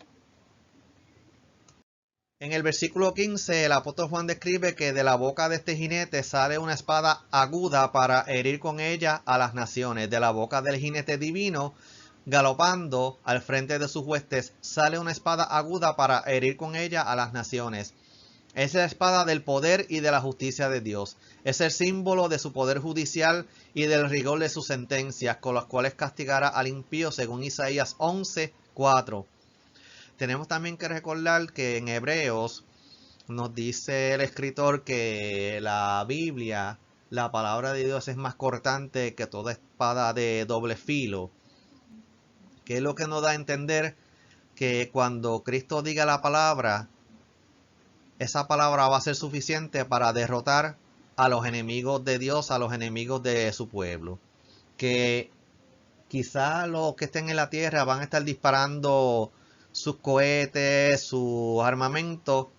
En el versículo 15 el apóstol Juan describe que de la boca de este jinete sale una espada aguda para herir con ella a las naciones. De la boca del jinete divino, galopando al frente de sus huestes, sale una espada aguda para herir con ella a las naciones. Es la espada del poder y de la justicia de Dios. Es el símbolo de su poder judicial y del rigor de sus sentencias, con las cuales castigará al impío, según Isaías 11:4. Tenemos también que recordar que en Hebreos nos dice el escritor que la Biblia, la palabra de Dios, es más cortante que toda espada de doble filo, que es lo que nos da a entender que cuando Cristo diga la palabra, esa palabra va a ser suficiente para derrotar a los enemigos de Dios, a los enemigos de su pueblo. Que quizá los que estén en la tierra van a estar disparando sus cohetes, su armamento,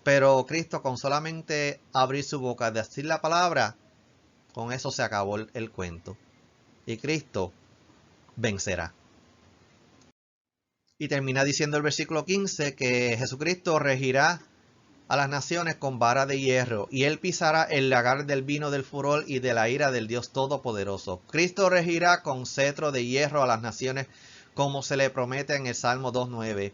pero Cristo con solamente abrir su boca, decir la palabra, con eso se acabó el cuento. Y Cristo vencerá. Y termina diciendo el versículo 15 que Jesucristo regirá a las naciones con vara de hierro, y él pisará el lagar del vino del furor y de la ira del Dios Todopoderoso. Cristo regirá con cetro de hierro a las naciones, como se le promete en el Salmo 2:9.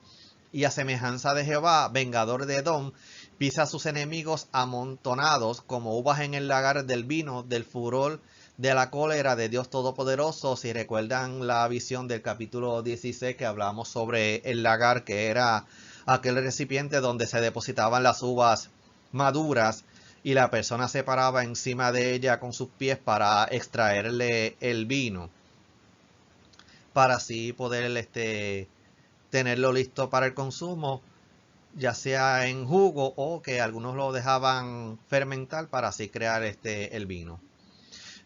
Y a semejanza de Jehová, vengador de Edom, pisa a sus enemigos amontonados como uvas en el lagar del vino del furor de la cólera de Dios Todopoderoso. Si recuerdan la visión del capítulo 16 que hablamos sobre el lagar, que era aquel recipiente donde se depositaban las uvas maduras y la persona se paraba encima de ella con sus pies para extraerle el vino, para así poder tenerlo listo para el consumo, ya sea en jugo o que algunos lo dejaban fermentar para así crear el vino.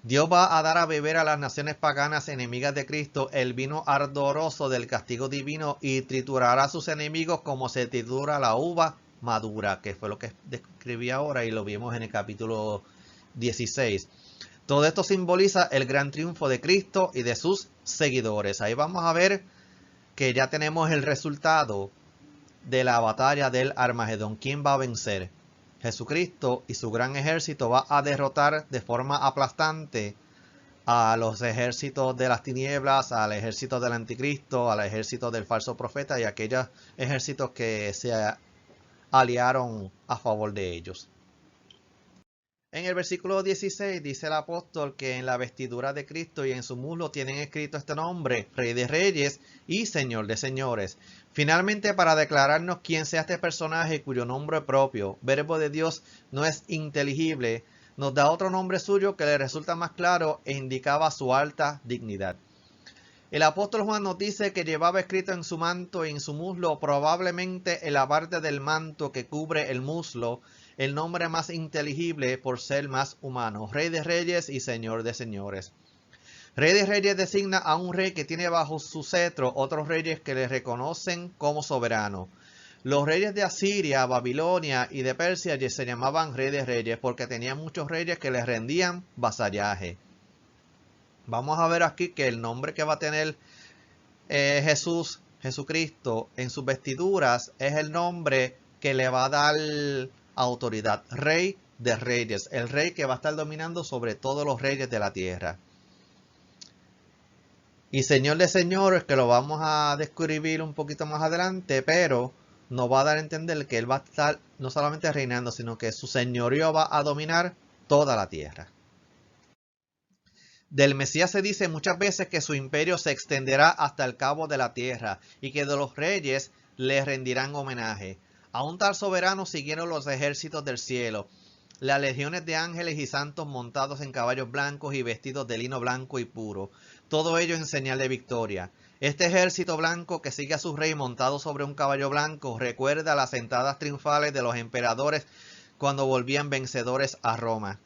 Dios va a dar a beber a las naciones paganas enemigas de Cristo el vino ardoroso del castigo divino y triturará a sus enemigos como se tritura la uva madura, que fue lo que describí ahora y lo vimos en el capítulo 16. Todo esto simboliza el gran triunfo de Cristo y de sus seguidores. Ahí vamos a ver que ya tenemos el resultado de la batalla del Armagedón. ¿Quién va a vencer? Jesucristo y su gran ejército va a derrotar de forma aplastante a los ejércitos de las tinieblas, al ejército del anticristo, al ejército del falso profeta y a aquellos ejércitos que se aliaron a favor de ellos. En el versículo 16 dice el apóstol que en la vestidura de Cristo y en su muslo tienen escrito este nombre, Rey de Reyes y Señor de Señores. Finalmente, para declararnos quién sea este personaje cuyo nombre propio, Verbo de Dios, no es inteligible, nos da otro nombre suyo que le resulta más claro e indicaba su alta dignidad. El apóstol Juan nos dice que llevaba escrito en su manto y en su muslo, probablemente en la parte del manto que cubre el muslo, el nombre más inteligible por ser más humano, Rey de Reyes y Señor de Señores. Rey de Reyes designa a un rey que tiene bajo su cetro otros reyes que le reconocen como soberano. Los reyes de Asiria, Babilonia y de Persia se llamaban Rey de Reyes porque tenían muchos reyes que les rendían vasallaje. Vamos a ver aquí que el nombre que va a tener Jesucristo en sus vestiduras es el nombre que le va a dar autoridad, Rey de Reyes, el rey que va a estar dominando sobre todos los reyes de la tierra. Y Señor de Señores, que lo vamos a describir un poquito más adelante, pero nos va a dar a entender que Él va a estar no solamente reinando, sino que su señorío va a dominar toda la tierra. Del Mesías se dice muchas veces que su imperio se extenderá hasta el cabo de la tierra y que de los reyes le rendirán homenaje. A un tal soberano siguieron los ejércitos del cielo, las legiones de ángeles y santos montados en caballos blancos y vestidos de lino blanco y puro, todo ello en señal de victoria. Este ejército blanco que sigue a su rey montado sobre un caballo blanco recuerda las sentadas triunfales de los emperadores cuando volvían vencedores a Roma.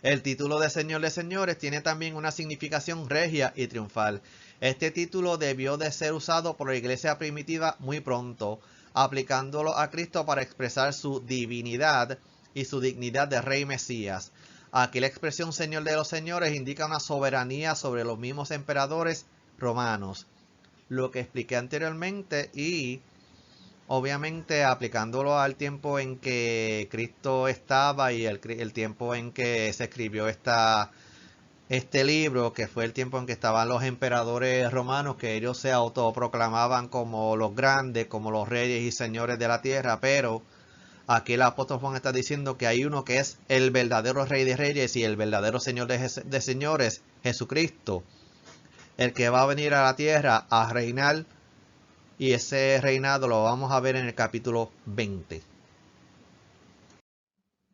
El título de Señor de Señores tiene también una significación regia y triunfal. Este título debió de ser usado por la iglesia primitiva muy pronto, aplicándolo a Cristo para expresar su divinidad y su dignidad de Rey Mesías. Aquí la expresión Señor de los Señores indica una soberanía sobre los mismos emperadores romanos. Lo que expliqué anteriormente y obviamente aplicándolo al tiempo en que Cristo estaba y el tiempo en que se escribió este libro, que fue el tiempo en que estaban los emperadores romanos, que ellos se autoproclamaban como los grandes, como los reyes y señores de la tierra, pero aquí el apóstol Juan está diciendo que hay uno que es el verdadero Rey de Reyes y el verdadero Señor de Señores, Jesucristo, el que va a venir a la tierra a reinar, y ese reinado lo vamos a ver en el capítulo 20.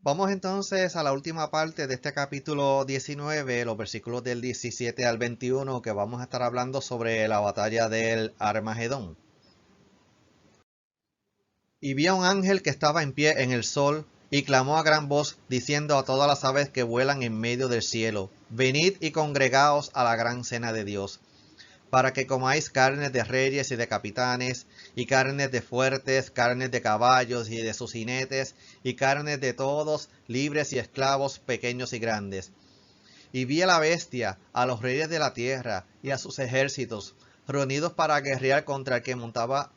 Vamos entonces a la última parte de este capítulo 19, los versículos del 17 al 21, que vamos a estar hablando sobre la batalla del Armagedón. Y vi a un ángel que estaba en pie en el sol, y clamó a gran voz, diciendo a todas las aves que vuelan en medio del cielo: venid y congregaos a la gran cena de Dios, para que comáis carnes de reyes y de capitanes, y carnes de fuertes, carnes de caballos y de sus jinetes, y carnes de todos, libres y esclavos, pequeños y grandes. Y vi a la bestia, a los reyes de la tierra, y a sus ejércitos, reunidos para guerrear contra el que montaba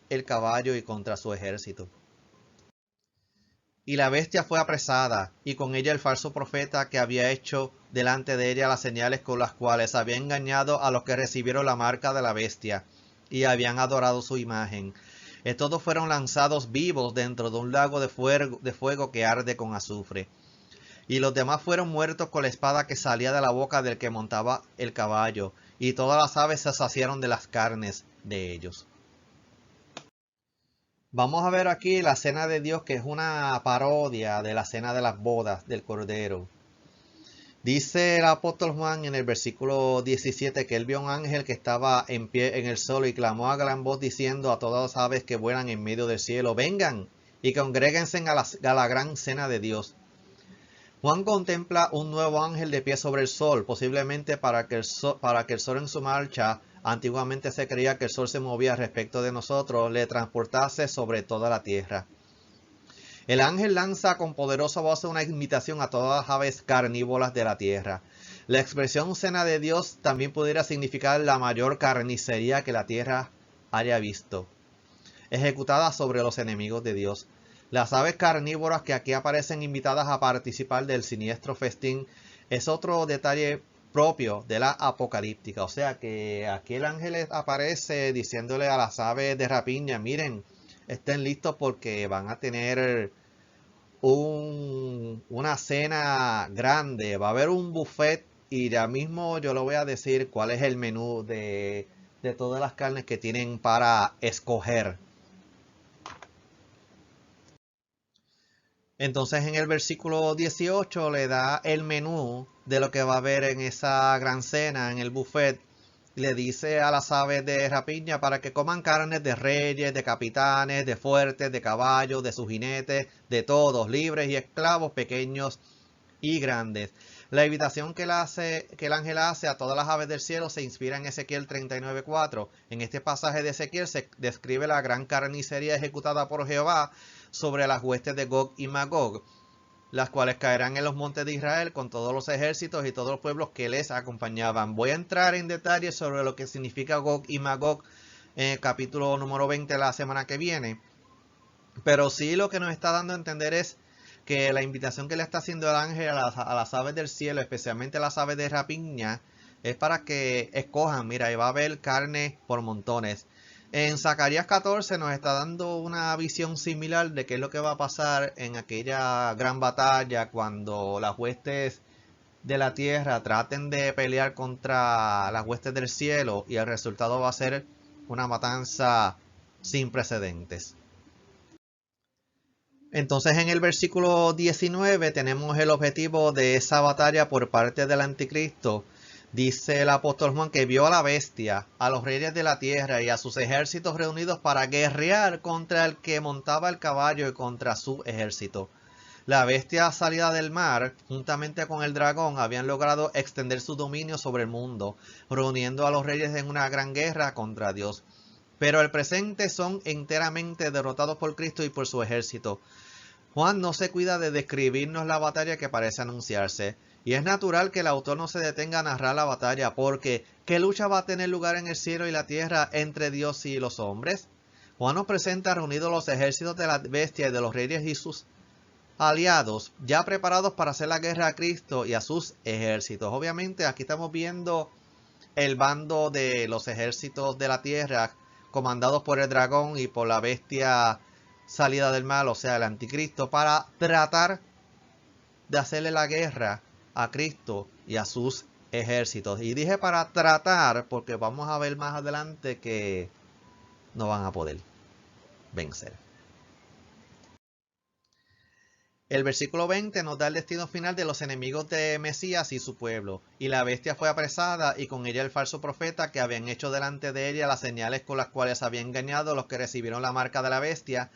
el caballo y contra su ejército. Y la bestia fue apresada, y con ella el falso profeta que había hecho delante de ella las señales con las cuales había engañado a los que recibieron la marca de la bestia, y habían adorado su imagen. Todos fueron lanzados vivos dentro de un lago de fuego que arde con azufre. Y los demás fueron muertos con la espada que salía de la boca del que montaba el caballo, y todas las aves se saciaron de las carnes de ellos. Vamos a ver aquí la cena de Dios, que es una parodia de la cena de las bodas del Cordero. Dice el apóstol Juan en el versículo 17 que él vio un ángel que estaba en pie en el cielo y clamó a gran voz diciendo a todas las aves que vuelan en medio del cielo: vengan y congréguense a la gran cena de Dios. Juan contempla un nuevo ángel de pie sobre el sol, posiblemente para que el sol en su marcha, antiguamente se creía que el sol se movía respecto de nosotros, le transportase sobre toda la tierra. El ángel lanza con poderosa voz una invitación a todas las aves carnívoras de la tierra. La expresión cena de Dios también pudiera significar la mayor carnicería que la tierra haya visto, ejecutada sobre los enemigos de Dios. Las aves carnívoras que aquí aparecen invitadas a participar del siniestro festín es otro detalle propio de la apocalíptica. O sea que aquí el ángel aparece diciéndole a las aves de rapiña: miren, estén listos porque van a tener una cena grande, va a haber un buffet, y ya mismo yo le voy a decir cuál es el menú de todas las carnes que tienen para escoger. Entonces en el versículo 18 le da el menú de lo que va a haber en esa gran cena, en el buffet. Le dice a las aves de rapiña para que coman carnes de reyes, de capitanes, de fuertes, de caballos, de sus jinetes, de todos, libres y esclavos, pequeños y grandes. La invitación que el ángel hace a todas las aves del cielo se inspira en Ezequiel 39:4. En este pasaje de Ezequiel se describe la gran carnicería ejecutada por Jehová sobre las huestes de Gog y Magog, las cuales caerán en los montes de Israel con todos los ejércitos y todos los pueblos que les acompañaban. Voy a entrar en detalle sobre lo que significa Gog y Magog en el capítulo número 20 la semana que viene. Pero sí, lo que nos está dando a entender es que la invitación que le está haciendo el ángel a las aves del cielo, especialmente a las aves de rapiña, es para que escojan. Mira, y va a haber carne por montones. En Zacarías 14 nos está dando una visión similar de qué es lo que va a pasar en aquella gran batalla cuando las huestes de la tierra traten de pelear contra las huestes del cielo, y el resultado va a ser una matanza sin precedentes. Entonces en el versículo 19 tenemos el objetivo de esa batalla por parte del anticristo. Dice el apóstol Juan que vio a la bestia, a los reyes de la tierra y a sus ejércitos reunidos para guerrear contra el que montaba el caballo y contra su ejército. La bestia salida del mar, juntamente con el dragón, habían logrado extender su dominio sobre el mundo, reuniendo a los reyes en una gran guerra contra Dios. Pero el presente son enteramente derrotados por Cristo y por su ejército. Juan no se cuida de describirnos la batalla que parece anunciarse, y es natural que el autor no se detenga a narrar la batalla, porque ¿qué lucha va a tener lugar en el cielo y la tierra entre Dios y los hombres? Juan nos presenta reunidos los ejércitos de la bestia y de los reyes y sus aliados, ya preparados para hacer la guerra a Cristo y a sus ejércitos. Obviamente aquí estamos viendo el bando de los ejércitos de la tierra, comandados por el dragón y por la bestia salida del mal, o sea, el anticristo, para tratar de hacerle la guerra a Cristo y a sus ejércitos. Y dije para tratar porque vamos a ver más adelante que no van a poder vencer. El versículo 20 nos da el destino final de los enemigos de Mesías y su pueblo. Y la bestia fue apresada, y con ella el falso profeta, que habían hecho delante de ella las señales con las cuales había engañado a los que recibieron la marca de la bestia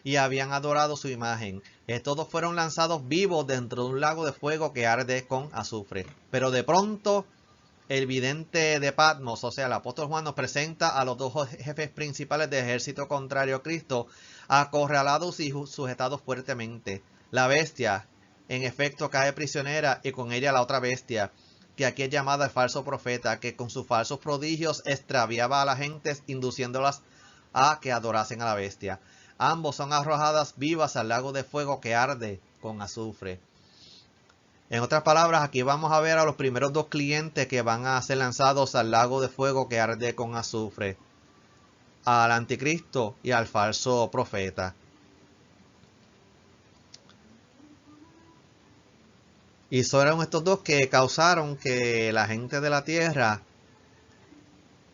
y habían adorado su imagen. Todos fueron lanzados vivos dentro de un lago de fuego que arde con azufre. Pero de pronto el vidente de Patmos, o sea, el apóstol Juan, nos presenta a los dos jefes principales del ejército contrario a Cristo, acorralados y sujetados fuertemente. La bestia, en efecto, cae prisionera, y con ella la otra bestia, que aquí es llamada el falso profeta, que con sus falsos prodigios extraviaba a la gente, induciéndolas a que adorasen a la bestia. Ambos son arrojadas vivas al lago de fuego que arde con azufre. En otras palabras, aquí vamos a ver a los primeros dos clientes que van a ser lanzados al lago de fuego que arde con azufre. Al anticristo y al falso profeta. Y fueron estos dos que causaron que la gente de la tierra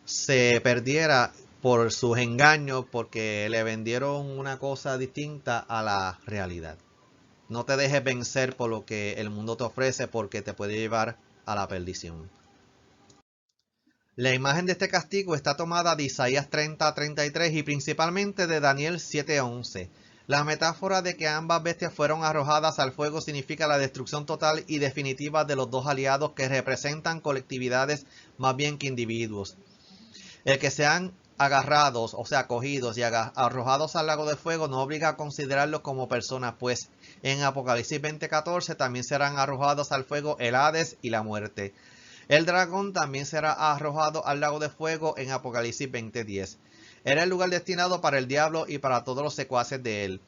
se perdiera por sus engaños, porque le vendieron una cosa distinta a la realidad. No te dejes vencer por lo que el mundo te ofrece, porque te puede llevar a la perdición. La imagen de este castigo está tomada de Isaías 30:33 y principalmente de Daniel 7:11. La metáfora de que ambas bestias fueron arrojadas al fuego significa la destrucción total y definitiva de los dos aliados, que representan colectividades más bien que individuos. El que sean agarrados, o sea, cogidos y arrojados al lago de fuego no obliga a considerarlos como personas, pues en Apocalipsis 20:14 también serán arrojados al fuego el Hades y la muerte. El dragón también será arrojado al lago de fuego en Apocalipsis 20:10. Era el lugar destinado para el diablo y para todos los secuaces de él.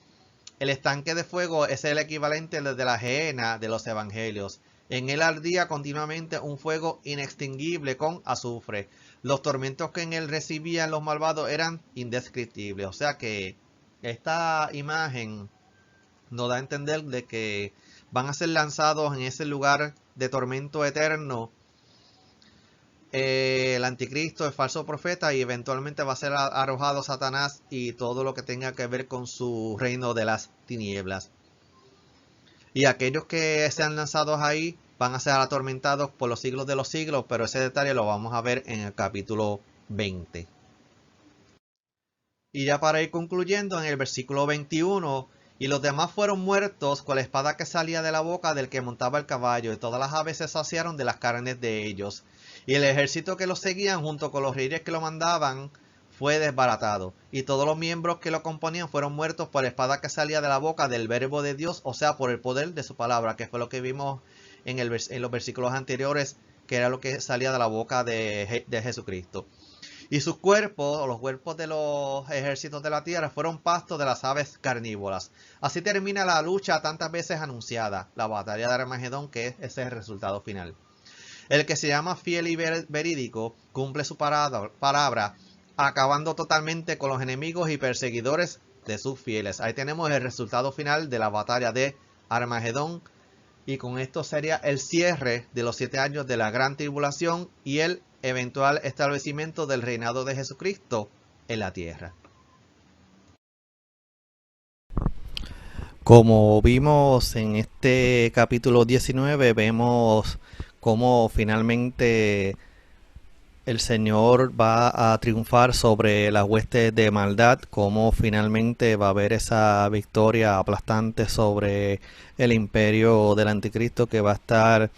El estanque de fuego es el equivalente de la gehenna de los evangelios. En él ardía continuamente un fuego inextinguible con azufre. Los tormentos que en él recibían los malvados eran indescriptibles. O sea que esta imagen nos da a entender de que van a ser lanzados en ese lugar de tormento eterno el anticristo, el falso profeta, y eventualmente va a ser arrojado Satanás y todo lo que tenga que ver con su reino de las tinieblas. Y aquellos que sean lanzados ahí van a ser atormentados por los siglos de los siglos, pero ese detalle lo vamos a ver en el capítulo 20. Y ya para ir concluyendo, en el versículo 21, y los demás fueron muertos con la espada que salía de la boca del que montaba el caballo, y todas las aves se saciaron de las carnes de ellos. Y el ejército que los seguían junto con los reyes que lo mandaban fue desbaratado. Y todos los miembros que lo componían fueron muertos por la espada que salía de la boca del verbo de Dios, o sea, por el poder de su palabra, que fue lo que vimos en los versículos anteriores, que era lo que salía de la boca de Jesucristo. Y sus cuerpos, o los cuerpos de los ejércitos de la tierra, fueron pasto de las aves carnívoras. Así termina la lucha tantas veces anunciada, la batalla de Armagedón, que ese es el resultado final. El que se llama fiel y verídico cumple su palabra, acabando totalmente con los enemigos y perseguidores de sus fieles. Ahí tenemos el resultado final de la batalla de Armagedón. Y con esto sería el cierre de los 7 años de la gran tribulación y el eventual establecimiento del reinado de Jesucristo en la tierra. Como vimos en este capítulo 19, vemos cómo finalmente el Señor va a triunfar sobre las huestes de maldad, cómo finalmente va a haber esa victoria aplastante sobre el imperio del anticristo que va a estar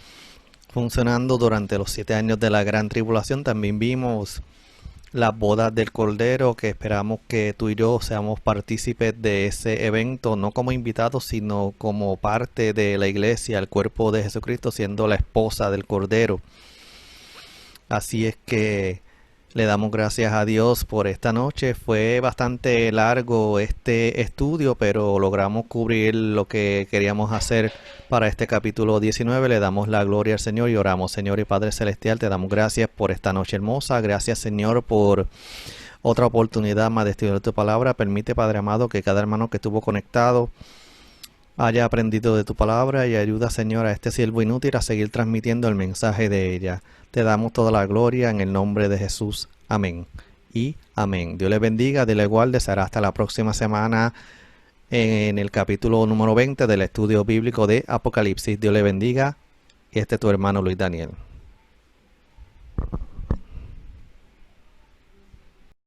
funcionando durante los 7 años de la gran tribulación. También vimos las bodas del Cordero, que esperamos que tú y yo seamos partícipes de ese evento, no como invitados, sino como parte de la iglesia, el cuerpo de Jesucristo, siendo la esposa del Cordero. Así es que le damos gracias a Dios por esta noche. Fue bastante largo este estudio, pero logramos cubrir lo que queríamos hacer para este capítulo 19. Le damos la gloria al Señor y oramos. Señor y Padre Celestial, te damos gracias por esta noche hermosa. Gracias, Señor, por otra oportunidad más de estudiar tu palabra. Permite, Padre amado, que cada hermano que estuvo conectado haya aprendido de tu palabra, y ayuda, Señor, a este siervo inútil a seguir transmitiendo el mensaje de ella. Te damos toda la gloria en el nombre de Jesús. Amén y amén. Dios les bendiga, Dios les guarde. Será hasta la próxima semana en el capítulo número 20 del estudio bíblico de Apocalipsis. Dios les bendiga. Y este es tu hermano Luis Daniel.